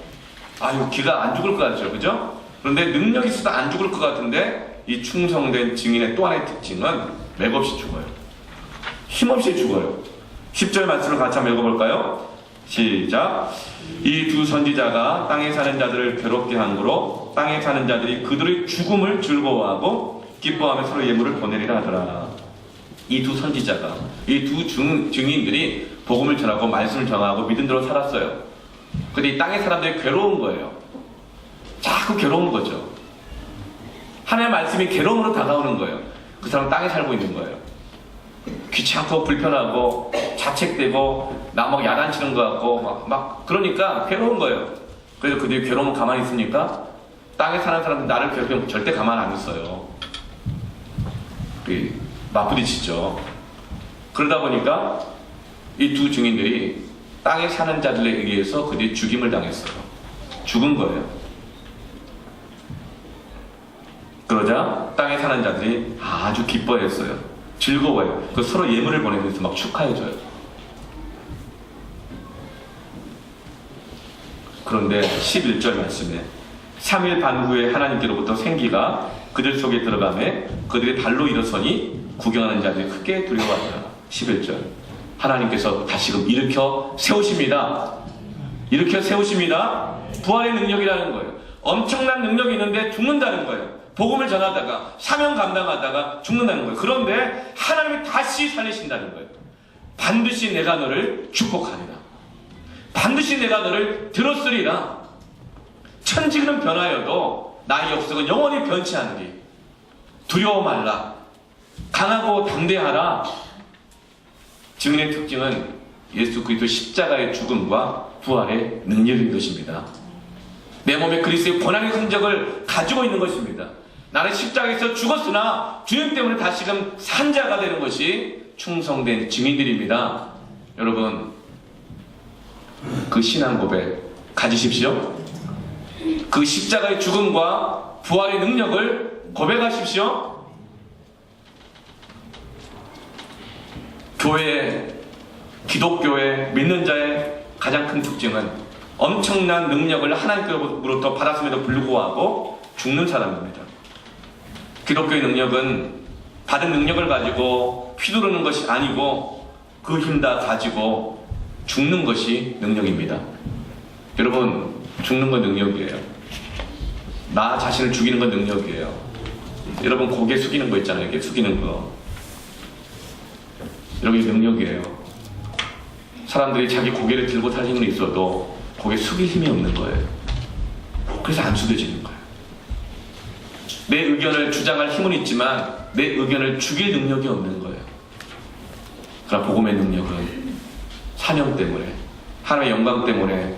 아유, 기가 안 죽을 것 같죠, 그죠? 그런데 능력이 있어도 안 죽을 것 같은데 이 충성된 증인의 또 하나의 특징은 맥없이 죽어요. 힘없이 죽어요. 10절 말씀을 같이 한번 읽어볼까요? 시작. 이 두 선지자가 땅에 사는 자들을 괴롭게 한 거로 땅에 사는 자들이 그들의 죽음을 즐거워하고 기뻐하며 서로 예물을 보내리라 하더라. 이 두 선지자가, 이 두 증인들이 복음을 전하고 말씀을 전하고 믿은 대로 살았어요. 근데 이 땅의 사람들이 괴로운 거예요. 자꾸 괴로운 거죠. 하나님의 말씀이 괴로움으로 다가오는 거예요. 그 사람은 땅에 살고 있는 거예요. 귀찮고 불편하고 자책되고 남하고 야단치는 것 같고 막 그러니까 괴로운 거예요. 그래서 그들이 괴로우면 가만히 있습니까? 땅에 사는 사람들 나를 괴롭히면 절대 가만 안 있어요. 맞부딪히죠. 그러다 보니까 이 두 증인들이 땅에 사는 자들에 의해서 그들이 죽임을 당했어요. 죽은 거예요. 그러자 땅에 사는 자들이 아주 기뻐했어요. 즐거워요. 그 서로 예물을 보내면서 막 축하해줘요. 그런데 11절 말씀에 3일 반 후에 하나님께로부터 생기가 그들 속에 들어가매 그들이 발로 일어서니 구경하는 자들이 크게 두려워하더라. 11절 하나님께서 다시금 일으켜 세우십니다. 일으켜 세우십니다. 부활의 능력이라는 거예요. 엄청난 능력이 있는데 죽는다는 거예요. 복음을 전하다가 사명 감당하다가 죽는다는 거예요. 그런데 하나님이 다시 살리신다는 거예요. 반드시 내가 너를 축복하리라. 반드시 내가 너를 들었으리라. 천지는 변하여도 나의 역사는 영원히 변치 않으리. 두려워 말라. 강하고 담대하라. 증인의 특징은 예수 그리스도 십자가의 죽음과 부활의 능력인 것입니다. 내 몸에 그리스도의 고난의 흔적을 가지고 있는 것입니다. 나는 십자가에서 죽었으나 주님 때문에 다시금 산 자가 되는 것이 충성된 증인들입니다. 여러분, 그 신앙 고백 가지십시오. 그 십자가의 죽음과 부활의 능력을 고백하십시오. 기독교의 믿는 자의 가장 큰 특징은 엄청난 능력을 하나님께로부터 받았음에도 불구하고 죽는 사람입니다. 기독교의 능력은 받은 능력을 가지고 휘두르는 것이 아니고 그 힘 다 가지고 죽는 것이 능력입니다. 여러분, 죽는 건 능력이에요. 나 자신을 죽이는 건 능력이에요. 여러분, 고개 숙이는 거 있잖아요. 이렇게 숙이는 거. 여러분, 이게 능력이에요. 사람들이 자기 고개를 들고 살 힘은 있어도 고개 숙일 힘이 없는 거예요. 그래서 안 숙여지는 거예요. 내 의견을 주장할 힘은 있지만 내 의견을 죽일 능력이 없는 거예요. 그러나 복음의 능력은 사명 때문에, 하나님의 영광 때문에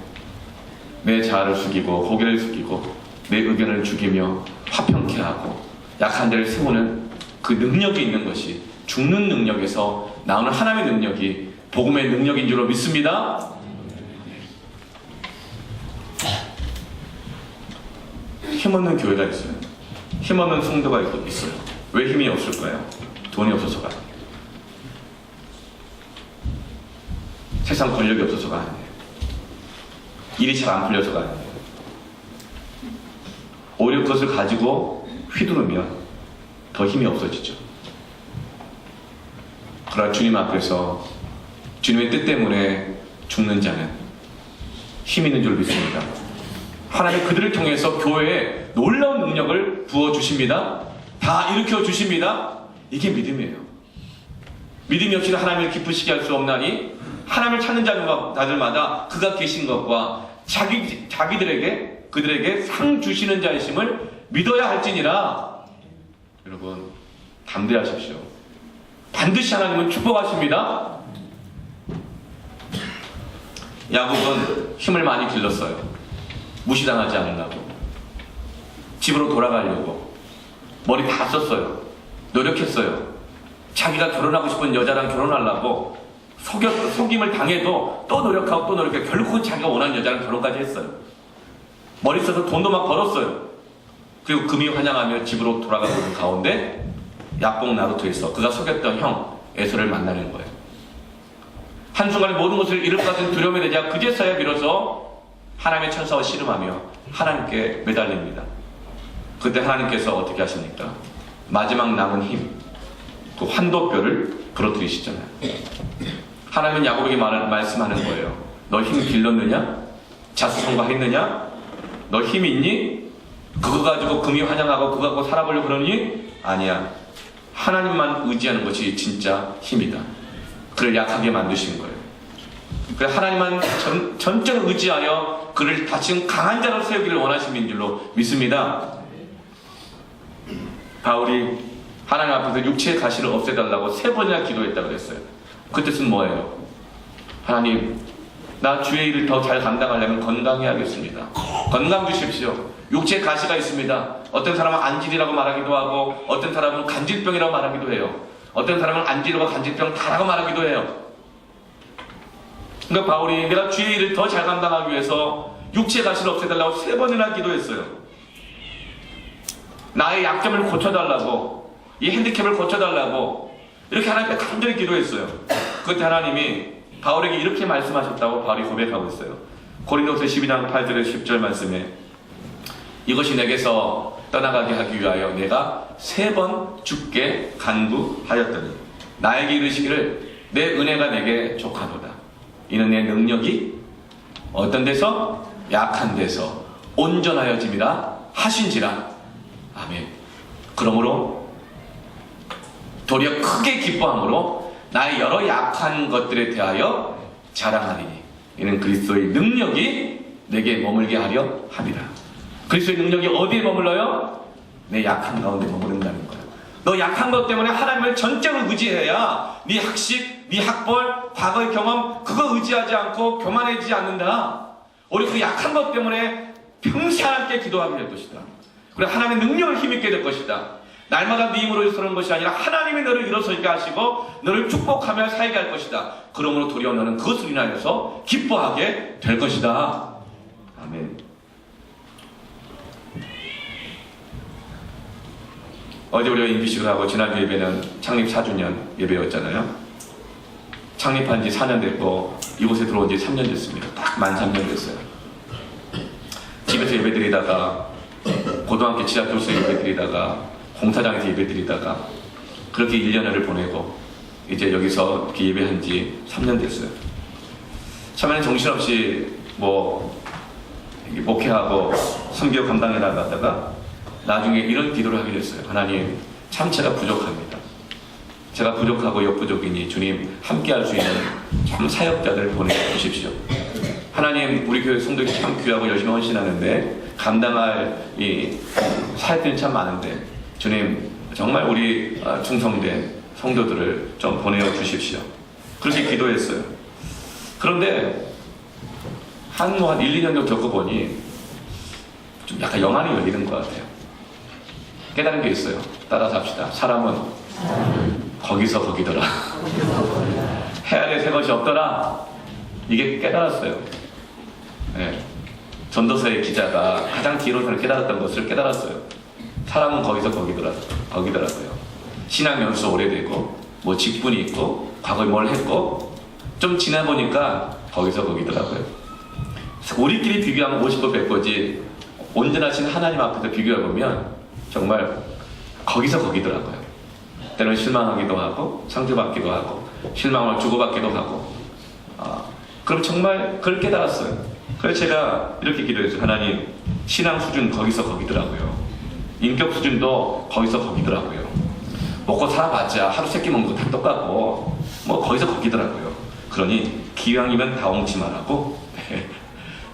내 자아를 숙이고 고개를 숙이고 내 의견을 죽이며 화평케 하고 약한 자를 세우는 그 능력이 있는 것이, 죽는 능력에서 나오는 하나님의 능력이 복음의 능력인 줄로 믿습니다. 힘없는 교회가 있어요. 힘없는 성도가 있어요. 왜 힘이 없을까요? 돈이 없어서가. 세상 권력이 없어서가 아니에요. 일이 잘 안 풀려서가 아니에요. 오히려 그것을 가지고 휘두르면 더 힘이 없어지죠. 그러나 주님 앞에서 주님의 뜻 때문에 죽는 자는 힘 있는 줄 믿습니다. 하나님이 그들을 통해서 교회에 놀라운 능력을 부어주십니다. 다 일으켜 주십니다. 이게 믿음이에요. 믿음이 없이는 하나님을 기쁘시게 할 수 없나니 하나님을 찾는 자들마다 그가 계신 것과 그들에게 상 주시는 자이심을 믿어야 할지니라. 여러분, 담대하십시오. 반드시 하나님은 축복하십니다. 야곱은 힘을 많이 길렀어요. 무시당하지 않으려고. 집으로 돌아가려고. 머리 다 썼어요. 노력했어요. 자기가 결혼하고 싶은 여자랑 결혼하려고 속임을 당해도 또 노력하고 또 노력해. 결국은 자기가 원하는 여자랑 결혼까지 했어요. 머리 써서 돈도 막 벌었어요. 그리고 금이 환영하며 집으로 돌아가고 있는 가운데 야복 나루토에서 그가 속였던 형 에서를 만나는 거예요. 한순간에 모든 것을 잃을 것 같은 두려움에 대자 그제서야 비로소 하나님의 천사와 씨름하며 하나님께 매달립니다. 그때 하나님께서 어떻게 하십니까? 마지막 남은 힘, 그 환도뼈를 부러뜨리시잖아요. 하나님은 야곱에게 말씀하는 거예요. 너 힘 길렀느냐? 자수성가했느냐? 너 힘 있니? 그거 가지고 금이 환영하고 그거 갖고 살아보려고 그러니? 아니야. 하나님만 의지하는 것이 진짜 힘이다. 그를 약하게 만드신 거예요. 그래서 하나님만 전적으로 의지하여 그를 다시 강한 자로 세우기를 원하시는 줄로 믿습니다. 바울이 하나님 앞에서 육체의 가시를 없애달라고 3번이나 기도했다고 그랬어요. 그 뜻은 뭐예요? 하나님, 나 주의 일을 더 잘 감당하려면 건강해야겠습니다. 건강 주십시오. 육체에 가시가 있습니다. 어떤 사람은 안질이라고 말하기도 하고 어떤 사람은 간질병이라고 말하기도 해요. 어떤 사람은 안질과 간질병 다라고 말하기도 해요. 그러니까 바울이 내가 주의 일을 더 잘 감당하기 위해서 육체의 가시를 없애달라고 3번이나 기도했어요. 나의 약점을 고쳐달라고, 이 핸디캡을 고쳐달라고 이렇게 하나님께 간절히 기도했어요. 그때 하나님이 바울에게 이렇게 말씀하셨다고 바울이 고백하고 있어요. 고린도서 12장 8절에 10절 말씀에 이것이 내게서 떠나가게 하기 위하여 내가 3번 죽게 간구하였더니 나에게 이르시기를 내 은혜가 내게 족하도다. 이는 내 능력이 어떤 데서? 약한 데서 온전하여짐이라 하신지라. 아멘. 그러므로 도리어 크게 기뻐함으로 나의 여러 약한 것들에 대하여 자랑하리니 이는 그리스도의 능력이 내게 머물게 하려 함이라. 그리스도의 능력이 어디에 머물러요? 내 약한 가운데 머무른다는 거예요. 너 약한 것 때문에 하나님을 전적으로 의지해야 네 학식, 네 학벌, 과거의 경험 그거 의지하지 않고 교만해지지 않는다. 오히려 그 약한 것 때문에 평생 하나님께 기도하게 될 것이다. 그래 하나님의 능력을 힘있게 될 것이다. 날마다 네 힘으로 서는 것이 아니라 하나님이 너를 일어서게 하시고 너를 축복하며 살게 할 것이다. 그러므로 도리어 너는 그것을 인하여서 기뻐하게 될 것이다. 아멘. 어제 우리가 인기식을 하고 지난주 예배는 창립 4주년 예배였잖아요. 창립한 지 4년 됐고 이곳에 들어온 지 3년 됐습니다. 딱 만 3년 됐어요. 집에서 예배드리다가 고등학교 지하교수 예배드리다가 공사장에서 예배드리다가 그렇게 1년을 보내고 이제 여기서 이렇게 예배한 지 3년 됐어요. 처음에는 정신없이 목회하고 선교 감당해 나가다가 나중에 이런 기도를 하게 됐어요. 하나님, 참 제가 부족합니다. 제가 부족하고 역부족이니 주님 함께 할 수 있는 참 사역자들을 보내주십시오. 하나님, 우리 교회 성도들이 참 귀하고 열심히 헌신하는데 감당할 이 사역들이 참 많은데 주님 정말 우리 충성된 성도들을 좀 보내어 주십시오. 그렇게 기도했어요. 그런데 한 1, 2년 정도 겪어보니 좀 약간 영안이 열리는 것 같아요. 깨달은 게 있어요. 따라서 합시다. 사람은 거기서 거기더라. 해야 될 새 것이 없더라. 이게 깨달았어요. 네. 전도서의 기자가 가장 뒤로서는 깨달았던 것을 깨달았어요. 사람은 거기서 거기더라고요. 신앙 연수 오래되고 직분이 있고 과거에 뭘 했고 좀 지나 보니까 거기서 거기더라고요. 우리끼리 비교하면 50번 100거지 온전하신 하나님 앞에서 비교해보면 정말 거기서 거기더라고요. 때로는 실망하기도 하고 상처받기도 하고 실망을 주고받기도 하고 그럼 정말 그걸 깨달았어요. 그래서 제가 이렇게 기도했어요. 하나님, 신앙 수준 거기서 거기더라고요. 인격 수준도 거기서 거기더라고요. 먹고 살아봤자 하루 세끼 먹는 거 다 똑같고 뭐 거기서 거기더라고요. 그러니 기왕이면 다 엉치 말라고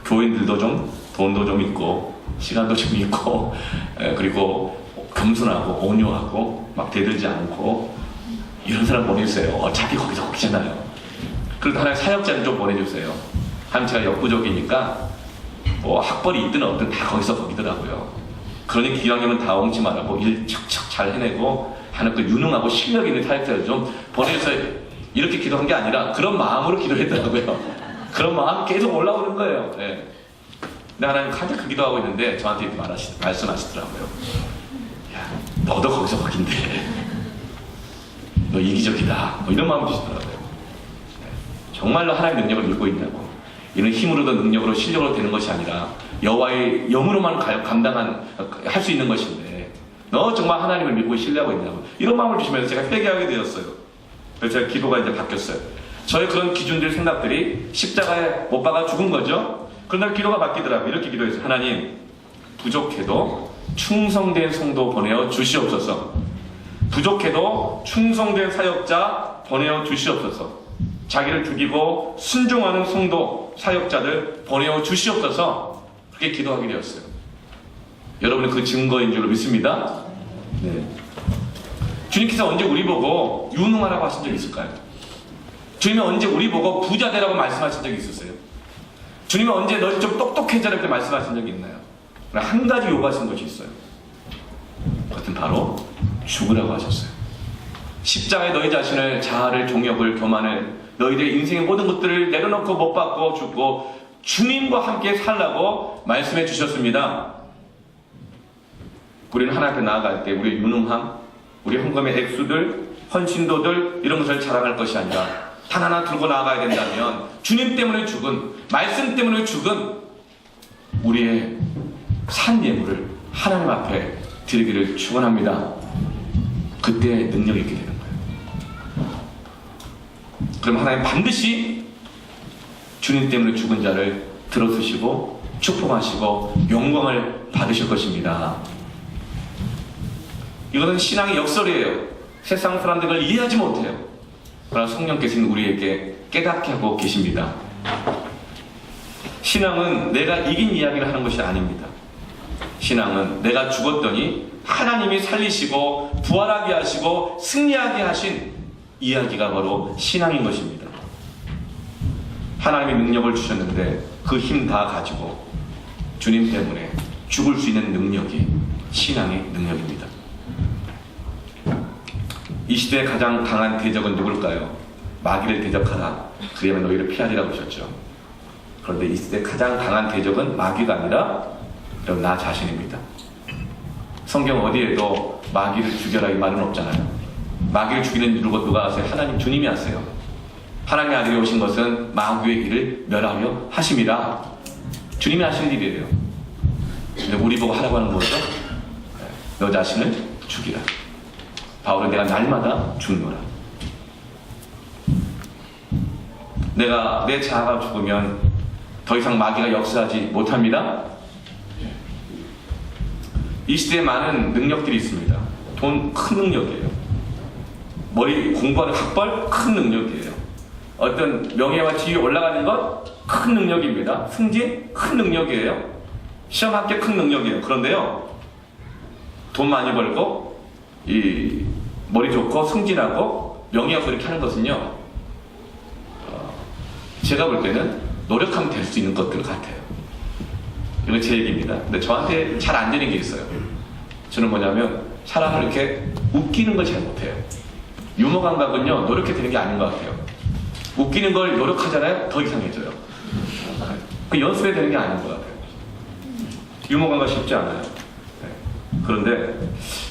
교인들도 좀 돈도 좀 있고 시간도 좀 있고 그리고 겸손하고 온유하고 막 대들지 않고 이런 사람 보내주세요. 어차피 거기서 거기잖아요. 그리고 하나의 사역자는 좀 보내주세요. 하나님 제가 역부족이니까 뭐 학벌이 있든 없든 다 거기서 거기더라고요. 그러니 기왕이면 다 엉치 말라고 일 척척 잘 해내고 하는 그 유능하고 실력 있는 사역자를 좀 보내주세요. 이렇게 기도한 게 아니라 그런 마음으로 기도했더라고요. 그런 마음 계속 올라오는 거예요. 네. 근데 하나님 가장 그 기도하고 있는데 저한테 이렇게 말씀하시더라고요. 야, 너도 거기서 거긴데 너 이기적이다. 뭐 이런 마음을 주시더라고요. 네. 정말로 하나님의 능력을 믿고 있냐고. 이는 힘으로도 능력으로 실력으로 되는 것이 아니라 여호와의 영으로만 할 수 있는 것인데 너 정말 하나님을 믿고 신뢰하고 있냐고. 이런 마음을 주시면서 제가 회개하게 되었어요. 그래서 제가 기도가 이제 바뀌었어요. 저의 그런 기준들 생각들이 십자가에 못 박아 죽은 거죠. 그러나 기도가 바뀌더라고요. 이렇게 기도했어요. 하나님, 부족해도 충성된 성도 보내어 주시옵소서. 부족해도 충성된 사역자 보내어 주시옵소서. 자기를 죽이고 순종하는 성도 사역자들 보내어 주시옵소서. 그렇게 기도하게 되었어요. 여러분은 그 증거인 줄 믿습니다. 네. 주님께서 언제 우리 보고 유능하라고 하신 적 있을까요? 주님은 언제 우리 보고 부자 되라고 말씀하신 적이 있었어요? 주님은 언제 너희 좀 똑똑해져라 이렇게 말씀하신 적이 있나요? 한 가지 요구하신 것이 있어요. 그것은 바로 죽으라고 하셨어요. 십자가에 너희 자신을, 자아를, 종욕을, 교만을, 너희들의 인생의 모든 것들을 내려놓고 못 받고 죽고 주님과 함께 살라고 말씀해 주셨습니다. 우리는 하나님 앞에 나아갈 때 우리의 유능함, 우리 헌금의 액수들, 헌신도들 이런 것을 자랑할 것이 아니라 단 하나 들고 나아가야 된다면 주님 때문에 죽은, 말씀 때문에 죽은 우리의 산 예물을 하나님 앞에 드리기를 축원합니다. 그때 능력이 있게 되는 거예요. 그럼 하나님 반드시 주님 때문에 죽은 자를 들어주시고 축복하시고 영광을 받으실 것입니다. 이것은 신앙의 역설이에요. 세상 사람들이 그걸 이해하지 못해요. 그러나 성령께서는 우리에게 깨닫게 하고 계십니다. 신앙은 내가 이긴 이야기를 하는 것이 아닙니다. 신앙은 내가 죽었더니 하나님이 살리시고 부활하게 하시고 승리하게 하신 이야기가 바로 신앙인 것입니다. 하나님의 능력을 주셨는데 그 힘 다 가지고 주님 때문에 죽을 수 있는 능력이 신앙의 능력입니다. 이 시대의 가장 강한 대적은 누굴까요? 마귀를 대적하라. 그리하면 너희를 피하리라고 하셨죠. 그런데 이 시대의 가장 강한 대적은 마귀가 아니라 나 자신입니다. 성경 어디에도 마귀를 죽여라 이 말은 없잖아요. 마귀를 죽이는 일을 누가 하세요? 하나님 주님이 하세요. 하나님의 아들이 오신 것은 마귀의 일을 멸하려 하심이라. 주님이 하시는 일이에요. 근데 우리 보고 하라고 하는 거죠? 너 자신을 죽이라. 바울은 내가 날마다 죽노라. 내가 내 자아가 죽으면 더 이상 마귀가 역사하지 못합니다. 이 시대에 많은 능력들이 있습니다. 돈 큰 능력이에요. 머리 공부하는 학벌 큰 능력이에요. 어떤 명예와 지위에 올라가는 것 큰 능력입니다. 승진 큰 능력이에요. 시험 합격 큰 능력이에요. 그런데요, 돈 많이 벌고 이 머리 좋고 승진하고 명예가 그렇게 하는 것은요, 제가 볼 때는 노력하면 될 수 있는 것들 같아요. 이건 제 얘기입니다. 근데 저한테 잘 안 되는 게 있어요. 저는 뭐냐면 사람을 이렇게 웃기는 걸 잘 못해요. 유머 감각은요, 노력해 되는 게 아닌 것 같아요. 웃기는 걸 노력하잖아요, 더 이상해져요. 그 연습해야 되는 게 아닌 것 같아요. 유머 감각 쉽지 않아요. 그런데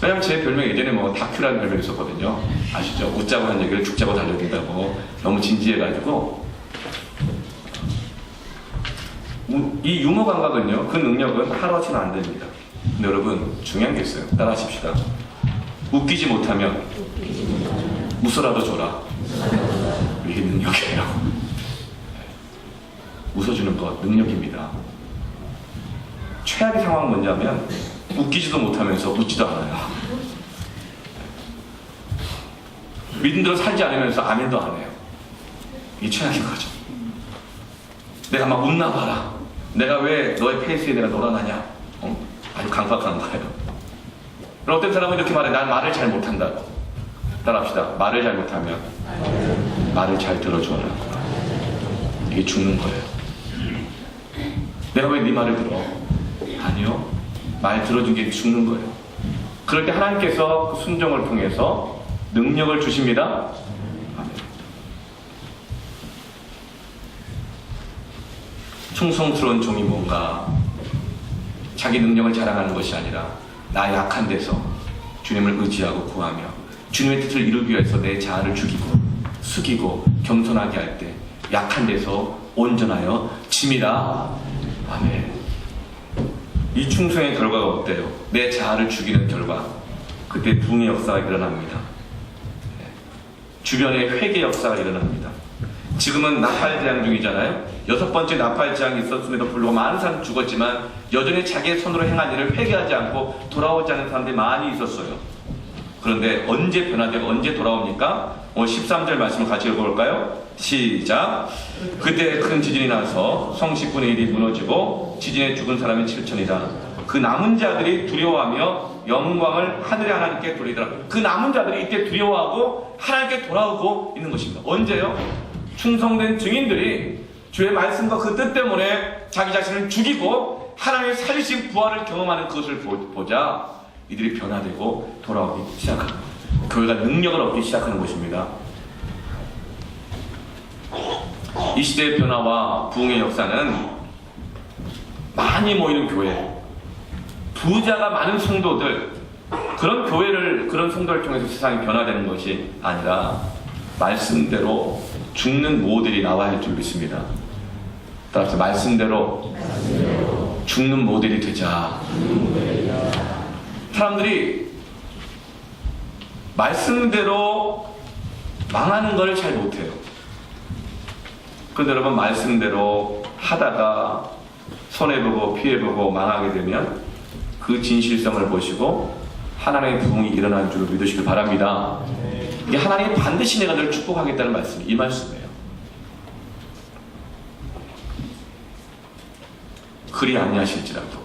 왜냐면 제 별명 예전에 뭐 다큐라는 별명이 있었거든요. 아시죠? 웃자고 한 얘기를 죽자고 달려든다고 너무 진지해가지고 이 유머 감각은요, 그 능력은 하루아침에 안 됩니다. 근데 여러분, 중요한 게 있어요. 따라하십시다. 웃기지 못하면 웃어라도 줘라. 이게 능력이에요. 웃어주는 것, 능력입니다. 최악의 상황은 뭐냐면 웃기지도 못하면서 웃지도 않아요. 믿음대로 살지 않으면서 아멘도 안 해요. 이게 최악인 거죠. 내가 막 웃나 봐라. 내가 왜 너의 페이스에 내가 놀아나냐. 아주 강박한 거예요. 그럼 어떤 사람은 이렇게 말해. 난 말을 잘 못한다고. 따라합시다. 말을 잘 못하면 말을 잘 들어주어라. 이게 죽는 거예요. 내가 왜 네 말을 들어? 아니요. 말 들어준 게 죽는 거예요. 그럴 때 하나님께서 그 순종을 통해서 능력을 주십니다. 아멘. 충성스러운 종이 뭔가 자기 능력을 자랑하는 것이 아니라 나 약한 데서 주님을 의지하고 구하며 주님의 뜻을 이루기 위해서 내 자아를 죽이고 숙이고 겸손하게 할 때 약한 데서 온전하여 짐이라. 아멘. 이 충성의 결과가 어때요? 내 자아를 죽이는 결과. 그때 부흥의 역사가 일어납니다. 주변에 회개 역사가 일어납니다. 지금은 나팔 재앙 중이잖아요. 6번째 나팔 재앙이 있었음에도 불구하고 많은 사람이 죽었지만 여전히 자기의 손으로 행한 일을 회개하지 않고 돌아오지 않는 사람들이 많이 있었어요. 그런데 언제 변화되고 언제 돌아옵니까? 오늘 13절 말씀을 같이 읽어볼까요? 시작. 그때 큰 지진이 나서 성 10분의 1이 무너지고 지진에 죽은 사람이 7천이라. 그 남은 자들이 두려워하며 영광을 하늘의 하나님께 돌리더라. 그 남은 자들이 이때 두려워하고 하나님께 돌아오고 있는 것입니다. 언제요? 충성된 증인들이 주의 말씀과 그 뜻 때문에 자기 자신을 죽이고 하나님의 살리신 부활을 경험하는 그것을 보자 이들이 변화되고 돌아오기 시작합니다. 교회가 능력을 얻기 시작하는 것입니다. 이 시대의 변화와 부흥의 역사는 많이 모이는 교회, 부자가 많은 성도들, 그런 교회를, 그런 성도를 통해서 세상이 변화되는 것이 아니라 말씀대로 죽는 모델이 나와야 할 줄 믿습니다. 따라서 말씀대로 죽는 모델이 되자. 사람들이 말씀대로 망하는 걸 잘 못해요. 그런데 여러분, 말씀대로 하다가 손해보고 피해보고 망하게 되면 그 진실성을 보시고 하나님의 부흥이 일어나는 줄 믿으시길 바랍니다. 이게 하나님이 반드시 내가 너를 축복하겠다는 말씀이 이 말씀이에요. 그리 아니하실지라도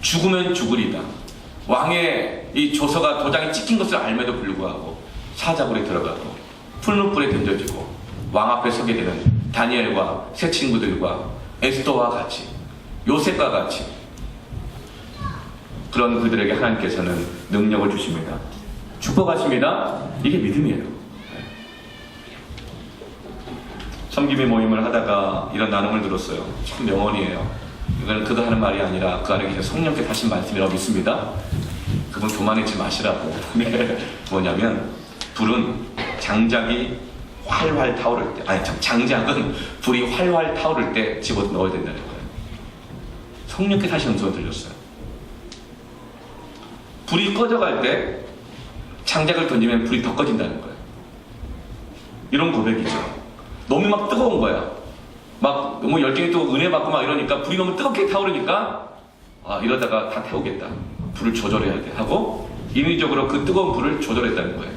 죽으면 죽으리다. 왕의 이 조서가 도장이 찍힌 것을 알매도 불구하고 사자굴에 들어가고 풀무불에 던져지고 왕 앞에 서게 되는 다니엘과 세 친구들과 에스더와 같이, 요셉과 같이, 그런 그들에게 하나님께서는 능력을 주십니다. 축복하십니다. 이게 믿음이에요. 섬김의 모임을 하다가 이런 나눔을 들었어요. 참 명언이에요. 이건 그도 하는 말이 아니라 그 안에 계신 성령께 하신 말씀이라고 믿습니다. 그분 교만하지 마시라고. 뭐냐면 불은 장작이 활활 타오를 때, 아니 장작은 불이 활활 타오를 때 집어 넣어야 된다는 거예요. 성령께 다시 음성을 들렸어요. 불이 꺼져갈 때 장작을 던지면 불이 더 꺼진다는 거예요. 이런 고백이죠. 너무 막 뜨거운 거야. 막 너무 열정이 또 은혜 받고 막 이러니까 불이 너무 뜨겁게 타오르니까 이러다가 다 태우겠다. 불을 조절해야 돼 하고 인위적으로 그 뜨거운 불을 조절했다는 거예요.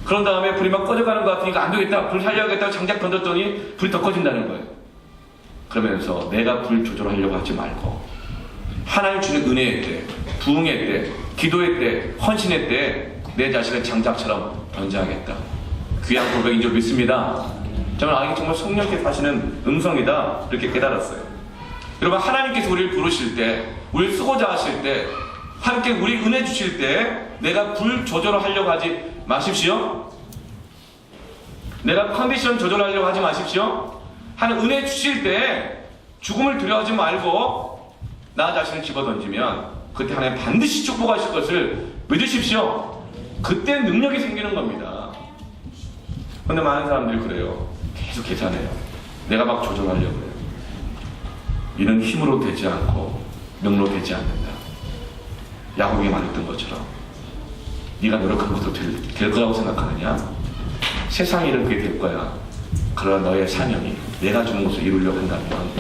그런 다음에 불이 막 꺼져가는 것 같으니까 안 되겠다. 불 살려야겠다고 장작 던졌더니 불이 더 꺼진다는 거예요. 그러면서 내가 불 조절하려고 하지 말고 하나님 주는 은혜의 때, 부흥의 때, 기도의 때, 헌신의 때 내 자신을 장작처럼 던져야겠다. 귀한 고백인 줄 믿습니다. 저는 이게 정말 성령께서 하시는 음성이다 이렇게 깨달았어요. 여러분, 하나님께서 우리를 부르실 때, 우리를 쓰고자 하실 때, 함께 우리 은혜 주실 때 내가 불 조절을 하려고 하지 마십시오. 내가 컨디션 조절하려고 하지 마십시오. 하나님 은혜 주실 때 죽음을 두려워하지 말고 나 자신을 집어던지면 그때 하나님 반드시 축복하실 것을 믿으십시오. 그때 능력이 생기는 겁니다. 그런데 많은 사람들이 그래요. 계속 계산해요. 내가 막 조절하려고 해요. 이는 힘으로 되지 않고 능로 되지 않는다. 야곱이 말했던 것처럼 네가 노력한 것도 될 거라고 생각하느냐? 세상 일은 그게 될 거야. 그러나 너의 사명이 내가 주는 것을 이루려고 한다면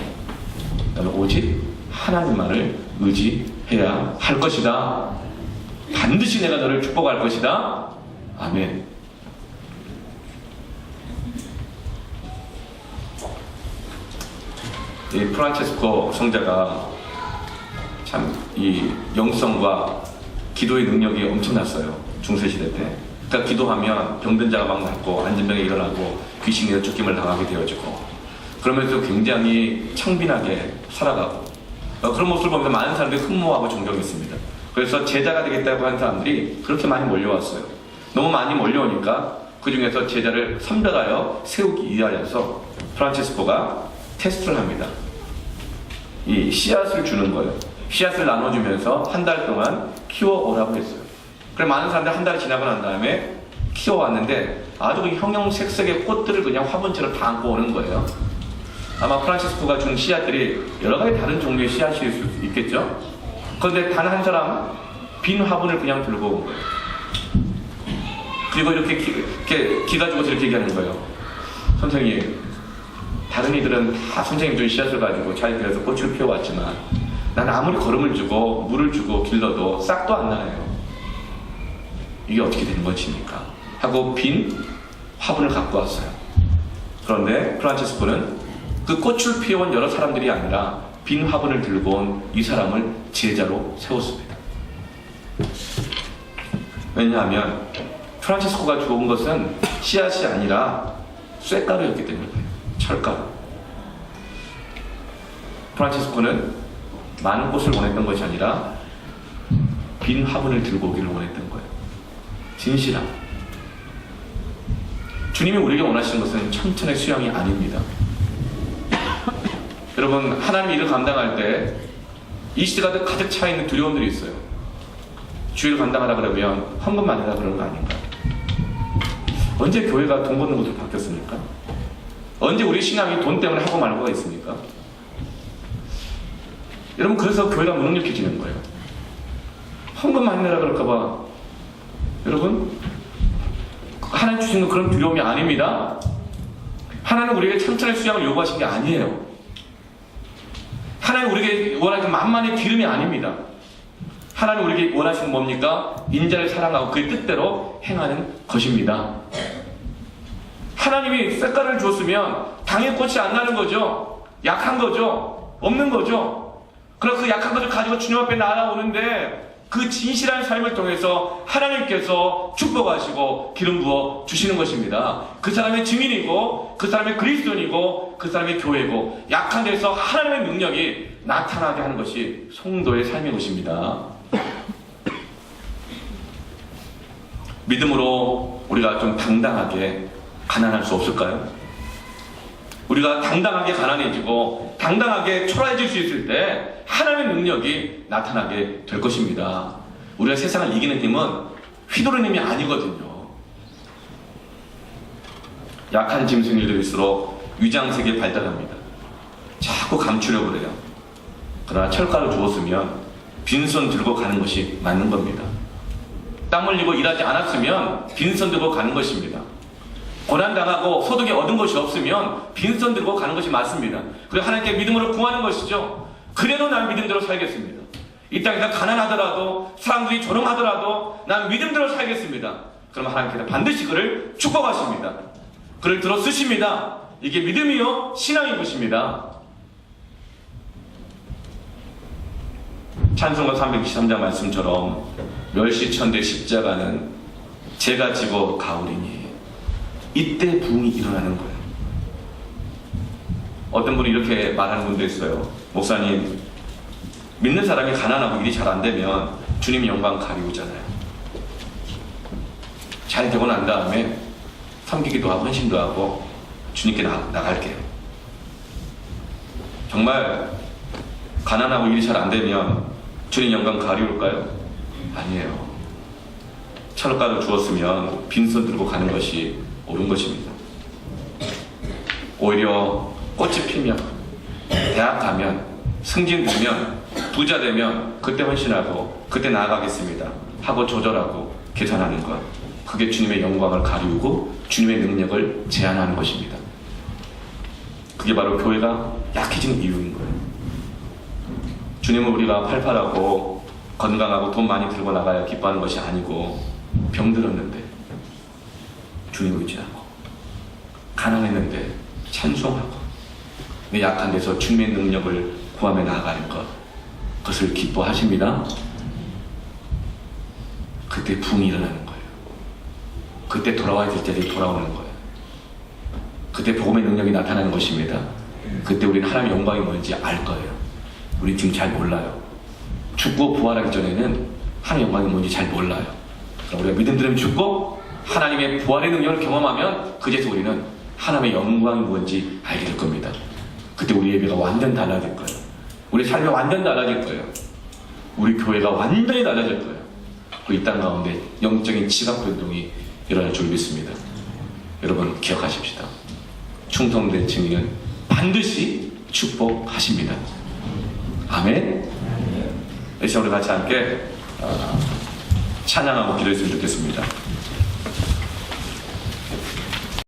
너는 오직 하나님만을 의지해야 할 것이다. 반드시 내가 너를 축복할 것이다. 아멘. 이 프란체스코 성자가 참 이 영성과 기도의 능력이 엄청났어요. 중세시대 때. 그러니까 기도하면 병든 자가 막 낫고 안진병이 일어나고 귀신이 쫓김을 당하게 되어지고 그러면서 굉장히 창빈하게 살아가고 그런 모습을 보면서 많은 사람들이 흠모하고 존경했습니다. 그래서 제자가 되겠다고 하는 사람들이 그렇게 많이 몰려왔어요. 너무 많이 몰려오니까 그 중에서 제자를 선별하여 세우기 위하여서 프란체스코가 테스트를 합니다. 이 씨앗을 주는 거예요. 씨앗을 나눠주면서 한 달 동안 키워오라고 했어요. 그래 많은 사람들이 한 달이 지나고 난 다음에 키워왔는데 아주 그 형형색색의 꽃들을 그냥 화분처럼 다 안고 오는 거예요. 아마 프란체스코가 준 씨앗들이 여러 가지 다른 종류의 씨앗일 수 있겠죠. 그런데 단 한 사람 빈 화분을 그냥 들고 온 거예요. 그리고 이렇게 기 가지고서 이렇게 얘기하는 거예요. 선생님, 다른 이들은 다 선생님 준 씨앗을 가지고 잘 길어서 꽃을 피워왔지만 난 아무리 걸음을 주고 물을 주고 길러도 싹도 안 나요. 이게 어떻게 된 것입니까? 하고 빈 화분을 갖고 왔어요. 그런데 프란체스코는 그 꽃을 피워온 여러 사람들이 아니라 빈 화분을 들고 온 이 사람을 제자로 세웠습니다. 왜냐하면 프란체스코가 좋은 것은 씨앗이 아니라 쇳가루였기 때문이에요. 철가루. 프란체스코는 많은 꽃을 원했던 것이 아니라 빈 화분을 들고 오기를 원했던 거예요. 진실함. 주님이 우리에게 원하시는 것은 천천의 수양이 아닙니다. 여러분, 하나님의 일을 감당할 때 이 시대가 가득 차 있는 두려움들이 있어요. 주일을 감당하라 그러면 헌금만 해라 그러는 거 아닌가? 언제 교회가 돈 버는 것으로 바뀌었습니까? 언제 우리 신앙이 돈 때문에 하고 말고가 있습니까? 여러분, 그래서 교회가 무능력해지는 거예요. 헌금만 해라 그럴까봐 여러분, 하나님 주신 건 그런 두려움이 아닙니다. 하나님 우리에게 천천의 수양을 요구하신 게 아니에요. 하나님 우리에게 원하는 만만의 기름이 아닙니다. 하나님 우리에게 원하시는 뭡니까? 인자를 사랑하고 그의 뜻대로 행하는 것입니다. 하나님이 쇳가루를 주었으면 당의 꽃이 안 나는 거죠. 약한 거죠. 없는 거죠. 그럼 그 약한 것을 가지고 주님 앞에 날아오는데 그 진실한 삶을 통해서 하나님께서 축복하시고 기름 부어 주시는 것입니다. 그 사람의 증인이고 그 사람의 그리스도인이고 그 사람의 교회고 약한 데서 하나님의 능력이 나타나게 하는 것이 성도의 삶인 것입니다. 믿음으로 우리가 좀 당당하게 가난할 수 없을까요? 우리가 당당하게 가난해지고 당당하게 초라해질 수 있을 때 하나님의 능력이 나타나게 될 것입니다. 우리가 세상을 이기는 힘은 휘두르는 힘이 아니거든요. 약한 짐승일들일수록 위장색이 발달합니다. 자꾸 감추려고 그래요. 그러나 철가루 주었으면 빈손 들고 가는 것이 맞는 겁니다. 땀 흘리고 일하지 않았으면 빈손 들고 가는 것입니다. 고난당하고 소득이 얻은 것이 없으면 빈손 들고 가는 것이 맞습니다. 그리고 하나님께 믿음으로 구하는 것이죠. 그래도 난 믿음대로 살겠습니다. 이 땅에서 가난하더라도 사람들이 조롱하더라도 난 믿음대로 살겠습니다. 그럼 하나님께서 반드시 그를 축복하십니다. 그를 들어 쓰십니다. 이게 믿음이요 신앙인 것입니다. 찬송가 323장 말씀처럼 멸시천대 십자가는 제가 지고 가오리니 이때 부흥이 일어나는 거예요. 어떤 분이 이렇게 말하는 분도 있어요. 목사님, 믿는 사람이 가난하고 일이 잘 안 되면 주님이 영광 가리우잖아요. 잘 되고 난 다음에 섬기기도 하고 헌신도 하고 주님께 나갈게요. 정말 가난하고 일이 잘 안 되면 주님 영광 가리울까요? 아니에요. 철가루 주었으면 빈손 들고 가는 것이 옳은 것입니다. 오히려 꽃이 피면 대학 가면 승진되면 부자 되면 그때 헌신하고 그때 나아가겠습니다 하고 조절하고 계산하는 것, 그게 주님의 영광을 가리우고 주님의 능력을 제한하는 것입니다. 그게 바로 교회가 약해진 이유인 거예요. 주님은 우리가 팔팔하고 건강하고 돈 많이 들고 나가야 기뻐하는 것이 아니고, 병들었는데 주님 의지하고, 가난했는데 찬송하고, 내 약한 데서 주님의 능력을 구하며 나아가는 것, 그것을 기뻐하십니다. 그때 부흥이 일어나는 거예요. 그때 돌아와야 될 자리에 돌아오는 거예요. 그때 복음의 능력이 나타나는 것입니다. 그때 우리는 하나님의 영광이 뭔지 알 거예요. 우리 지금 잘 몰라요. 죽고 부활하기 전에는 하나님의 영광이 뭔지 잘 몰라요. 우리가 믿음들은 죽고 하나님의 부활의 능력을 경험하면 그제서 우리는 하나님의 영광이 뭔지 알게 될 겁니다. 그때 우리 예배가 완전 달라질 거예요. 우리 삶이 완전 달라질 거예요. 우리 교회가 완전히 달라질 거예요. 이 땅 가운데 영적인 지각 변동이 일어날 줄 믿습니다. 여러분 기억하십시다. 충성된 증인은 반드시 축복하십니다. 아멘. 이 시간 우리 같이 함께 찬양하고 기도했으면 좋겠습니다.